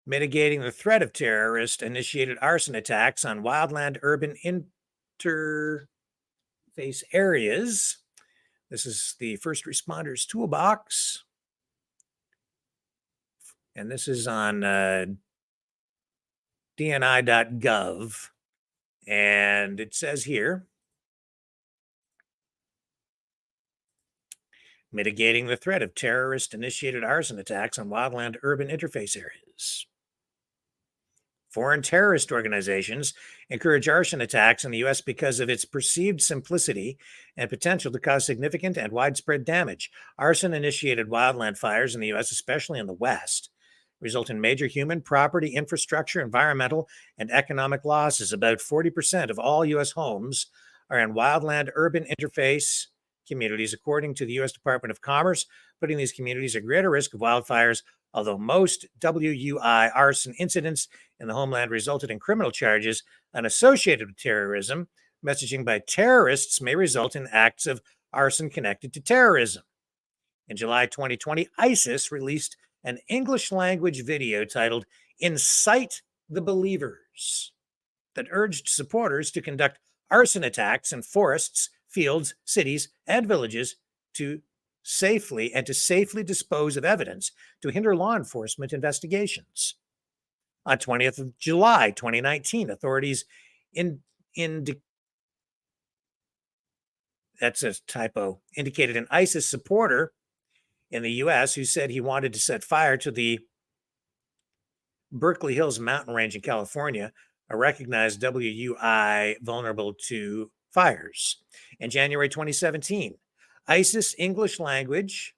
Mitigating the threat of terrorist-initiated arson attacks on wildland urban interface areas. This is the First Responders Toolbox. And this is on dni.gov. And it says here, mitigating the threat of terrorist-initiated arson attacks on wildland urban interface areas. Foreign terrorist organizations encourage arson attacks in the U.S. because of its perceived simplicity and potential to cause significant and widespread damage. Arson-initiated wildland fires in the U.S., especially in the West, result in major human, property, infrastructure, environmental, and economic losses. About 40% of all U.S. homes are in wildland urban interface communities, according to the U.S. Department of Commerce, putting these communities at greater risk of wildfires, although most WWIII arson incidents in the homeland resulted in criminal charges unassociated with terrorism. Messaging by terrorists may result in acts of arson connected to terrorism. In July 2020, ISIS released an English-language video titled Incite the Believers that urged supporters to conduct arson attacks in forests, fields, cities, and villages to safely dispose of evidence to hinder law enforcement investigations. On 20th of July 2019, authorities that's a typo, indicated an ISIS supporter in the U.S. who said he wanted to set fire to the Berkeley Hills mountain range in California, a recognized WWIII vulnerable to fires. In January 2017, ISIS English language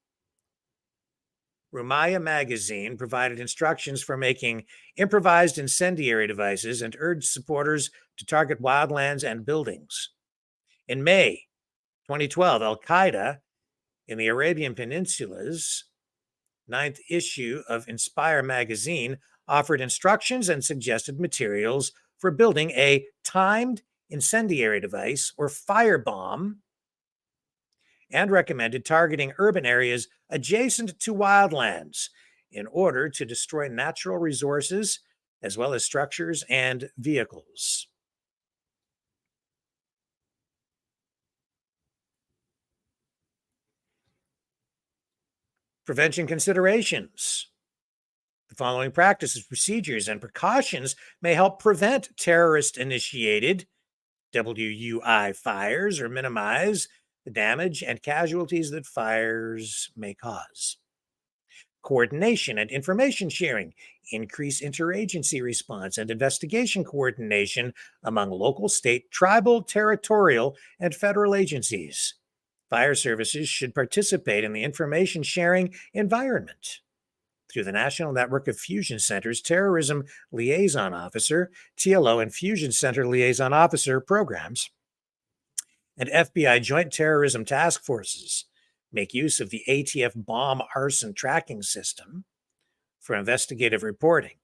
Rumaya magazine provided instructions for making improvised incendiary devices and urged supporters to target wildlands and buildings. In May 2012, Al-Qaeda in the Arabian Peninsula's 9th issue of Inspire magazine offered instructions and suggested materials for building a timed incendiary device or firebomb, and recommended targeting urban areas adjacent to wildlands in order to destroy natural resources as well as structures and vehicles. Prevention considerations. The following practices, procedures, and precautions may help prevent terrorist-initiated WWIII fires or minimize the damage and casualties that fires may cause. coordination and information sharing, increase interagency response and investigation coordination among local, state, tribal, territorial, and federal agencies. Fire services should participate in the information sharing environment through the National Network of Fusion Centers Terrorism Liaison Officer, TLO, and Fusion Center Liaison Officer programs, and FBI Joint Terrorism Task Forces make use of the ATF bomb arson tracking system for investigative reporting.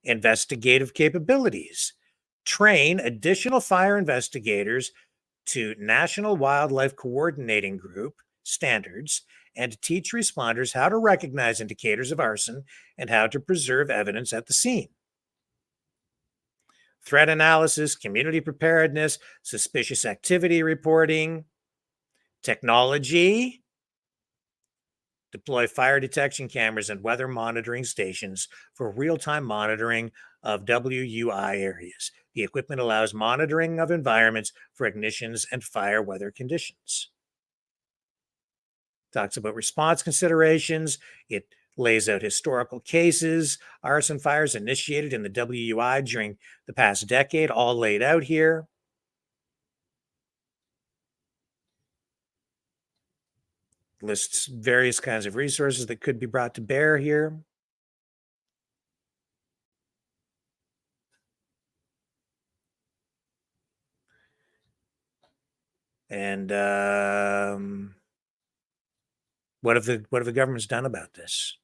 Investigative capabilities. Train additional fire investigators to National Wildlife Coordinating Group standards and teach responders how to recognize indicators of arson and how to preserve evidence at the scene. Threat analysis, community preparedness, suspicious activity reporting, technology. Deploy fire detection cameras and weather monitoring stations for real-time monitoring of WUI areas. The equipment allows monitoring of environments for ignitions and fire weather conditions. Talks about response considerations. It lays out historical cases, arson fires initiated in the WUI during the past decade, all laid out here. Lists various kinds of resources that could be brought to bear here. And what have the governments done about this?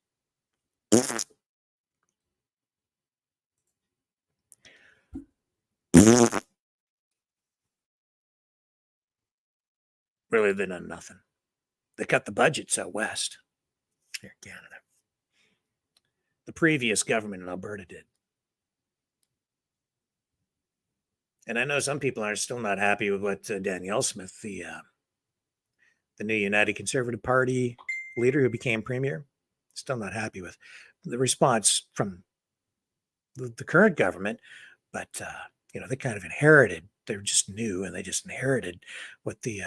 Really, they've done nothing. They cut the budgets out west here in Canada. The previous government in Alberta did. And I know some people are still not happy with what Danielle Smith, the new United Conservative Party leader who became premier, still not happy with the response from the current government. But, they kind of inherited, they were just new and they just inherited what the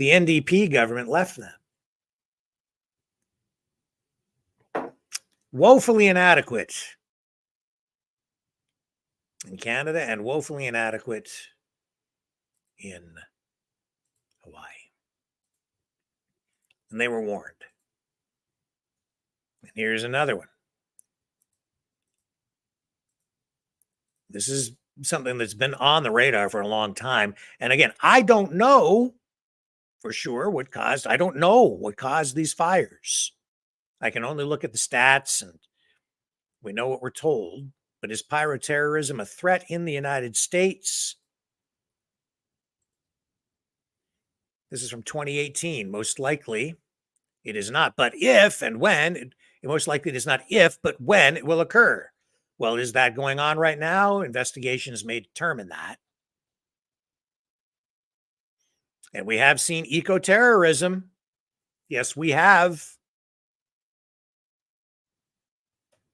NDP government left them. Woefully inadequate in Canada and woefully inadequate in Hawaii. And they were warned. And here's another one. This is something that's been on the radar for a long time. And again, I don't know for sure I don't know what caused these fires. I can only look at the stats and we know what we're told. But is pyroterrorism a threat in the United States? This is from 2018. Most likely it is not. But if and when, it most likely it is not if, but when it will occur. Well, is that going on right now? Investigations may determine that. And we have seen eco-terrorism. Yes, we have.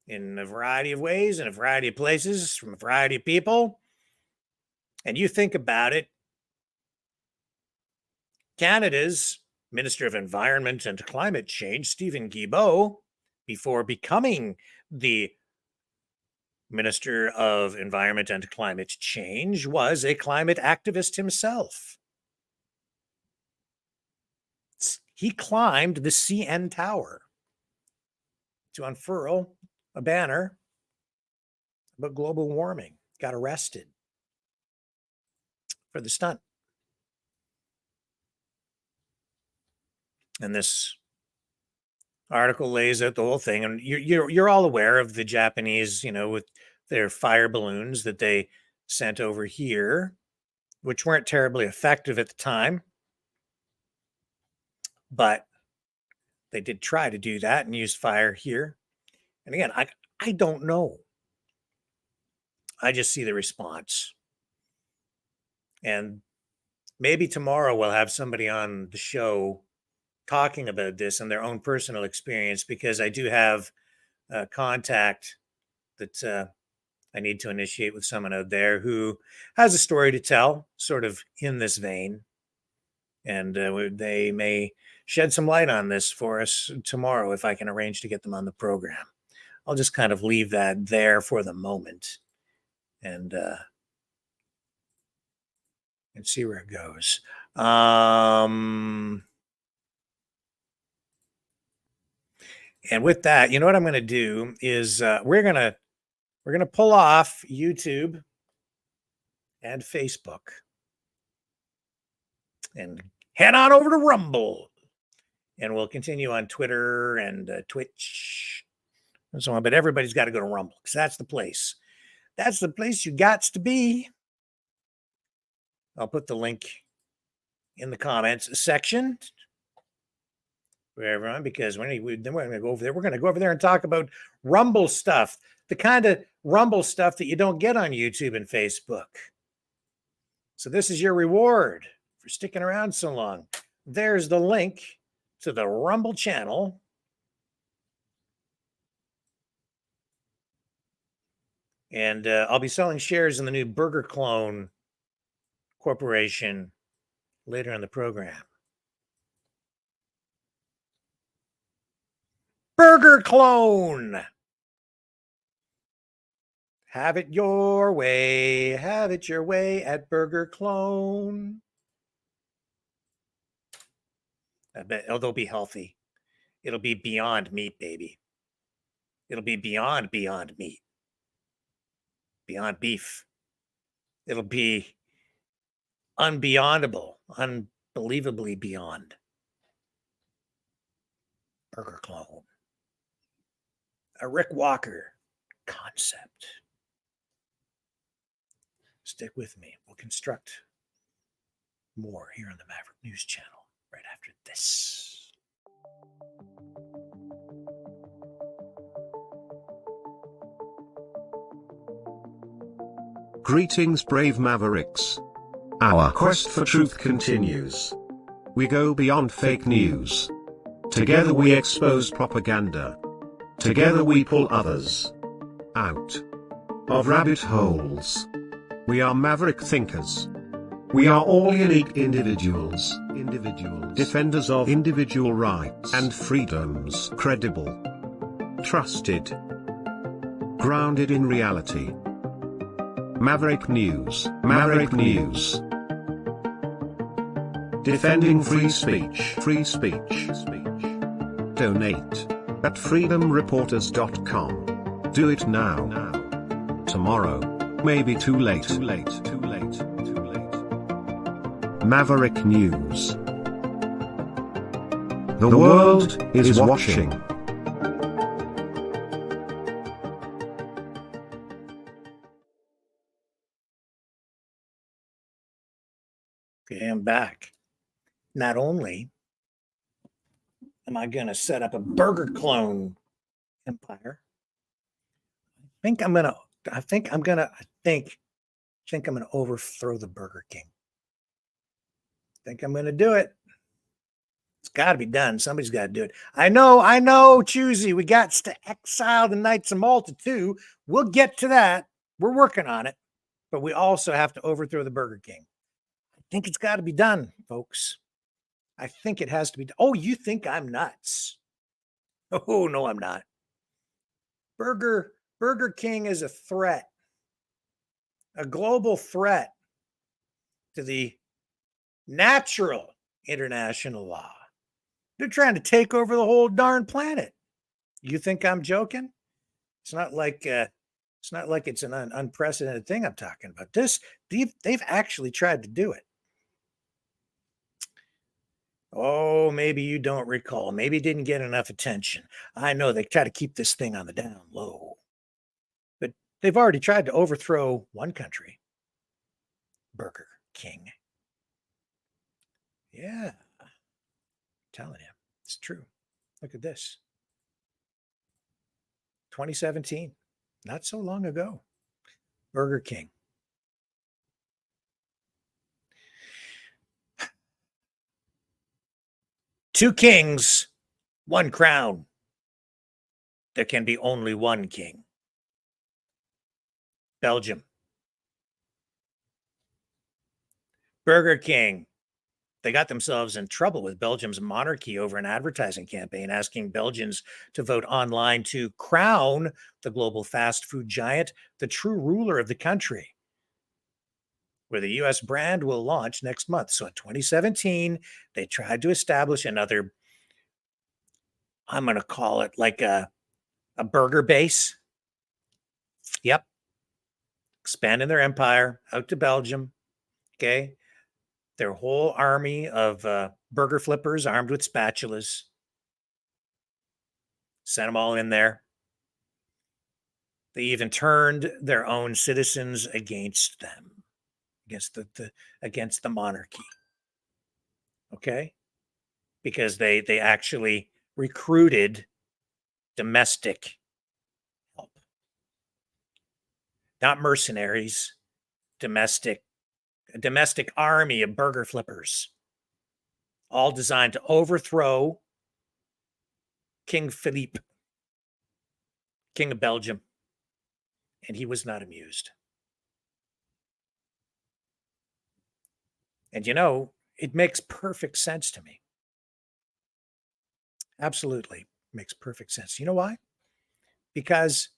In a variety of ways, in a variety of places, from a variety of people. And you think about it, Canada's Minister of Environment and Climate Change, Stephen Guilbeault, before becoming the Minister of Environment and Climate Change, was a climate activist himself. He climbed the CN Tower to unfurl a banner about global warming, got arrested for the stunt. And this article lays out the whole thing. And you're all aware of the Japanese, with their fire balloons that they sent over here, which weren't terribly effective at the time. But they did try to do that and use fire here. And again, I don't know. I just see the response. And maybe tomorrow we'll have somebody on the show talking about this and their own personal experience, because I do have contact that I need to initiate with someone out there who has a story to tell, sort of in this vein. And they may shed some light on this for us tomorrow if I can arrange to get them on the program. I'll just kind of leave that there for the moment and see where it goes. And with that, you know what I'm going to do is we're going to pull off YouTube and Facebook and head on over to Rumble, and we'll continue on Twitter and Twitch and so on. But everybody's got to go to Rumble because that's the place. That's the place you got to be. I'll put the link in the comments section for everyone, because we're going to go over there. We're going to go over there and talk about Rumble stuff, the kind of Rumble stuff that you don't get on YouTube and Facebook. So this is your reward for sticking around so long. There's the link to the Rumble channel. And I'll be selling shares in the new Burger Clone Corporation later in the program. Burger Clone. Have it your way. Have it your way at Burger Clone. I bet they'll be healthy. It'll be beyond meat, baby. It'll be beyond meat. Beyond beef. It'll be unbeyondable, unbelievably beyond. Burger Clone. A Rick Walker concept. Stick with me. We'll construct more here on the Maverick News Channel right after this. Greetings, brave Mavericks. Our quest for truth continues. We go beyond fake news. Together we expose propaganda. Together we pull others out of rabbit holes. We are maverick thinkers. We are all unique individuals. Defenders of individual rights and freedoms. Credible. Trusted. Grounded in reality. Maverick News. Maverick News. Defending free speech. Free speech. Donate at freedomreporters.com. Do it now. Tomorrow may be too late. Maverick News. The world is watching. Okay, I'm back. Not only am I going to set up a Burger Clone empire, I think I'm going to overthrow the Burger King. I think I'm going to do it. It's got to be done. Somebody's got to do it. I know, Choosy. We got to exile the Knights of Malta too. We'll get to that. We're working on it. But we also have to overthrow the Burger King. I think it's got to be done, folks. I think it has to be done. Oh, you think I'm nuts? Oh, no, I'm not. Burger King is a threat, a global threat to the natural international law. They're trying to take over the whole darn planet. You think I'm joking? It's not like it's an unprecedented thing I'm talking about. They've actually tried to do it. Oh, maybe you don't recall. Maybe it didn't get enough attention. I know they try to keep this thing on the down low. But they've already tried to overthrow one country. Burger King. Yeah. I'm telling you, it's true. Look at this. 2017. Not so long ago. Burger King. Two kings, one crown. There can be only one king. Belgium. Burger King They got themselves in trouble with Belgium's monarchy over an advertising campaign asking Belgians to vote online to crown the global fast food giant the true ruler of the country, where the US brand will launch next month. So in 2017, they tried to establish another, I'm going to call it like a burger base. Yep. Expanding their empire out to Belgium. Okay. Their whole army of burger flippers armed with spatulas. Sent them all in there. They even turned their own citizens against them, against the monarchy. Okay? Because they actually recruited domestic help. Not mercenaries, a domestic army of burger flippers, all designed to overthrow King Philippe, King of Belgium. And he was not amused. And it makes perfect sense to me. Absolutely makes perfect sense. You know why? Because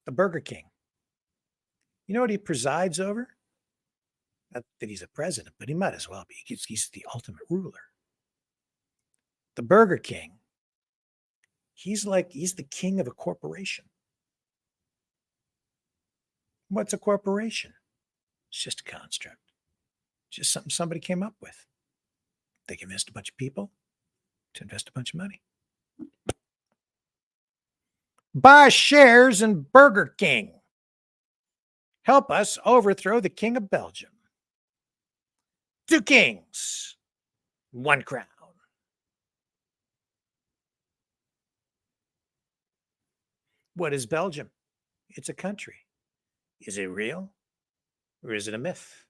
the Burger King, you know what he presides over? Not that he's a president, but he might as well be. He's the ultimate ruler. The Burger King, he's the king of a corporation. What's a corporation? It's just a construct. Just something somebody came up with. They convinced a bunch of people to invest a bunch of money. Buy shares in Burger King. Help us overthrow the King of Belgium. 2 kings, 1 crown. What is Belgium? It's a country. Is it real or is it a myth?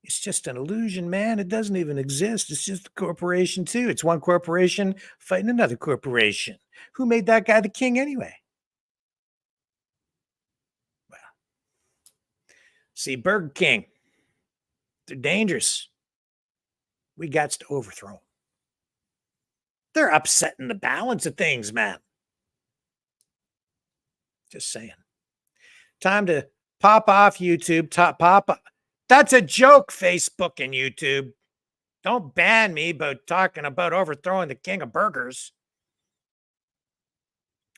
It's just an illusion, man. It doesn't even exist. It's just a corporation, too. It's one corporation fighting another corporation. Who made that guy the king anyway? Well, see, Burger King, they're dangerous. We got to overthrow them. They're upsetting the balance of things, man. Just saying. Time to pop off YouTube. That's a joke, Facebook and YouTube. Don't ban me about talking about overthrowing the king of burgers.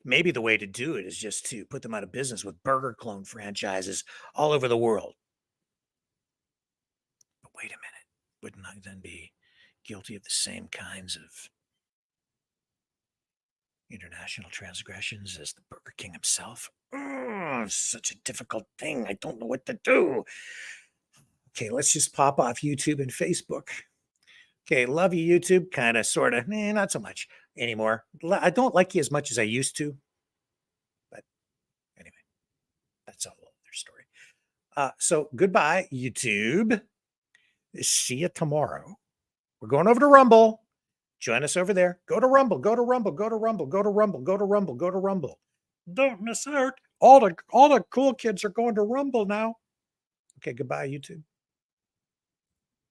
Maybe the way to do it is just to put them out of business with burger clone franchises all over the world. But wait a minute. Wouldn't I then be guilty of the same kinds of international transgressions as the Burger King himself? Such a difficult thing. I don't know what to do. Okay, let's just pop off YouTube and Facebook. Okay, love you, YouTube. Kind of, sort of. Not so much anymore. I don't like you as much as I used to. But anyway, that's a whole other story. So goodbye, YouTube. See you tomorrow. We're going over to Rumble. Join us over there. Go to Rumble. Go to Rumble. Go to Rumble. Go to Rumble. Go to Rumble. Go to Rumble. Don't miss out. All the cool kids are going to Rumble now. Okay, goodbye, YouTube.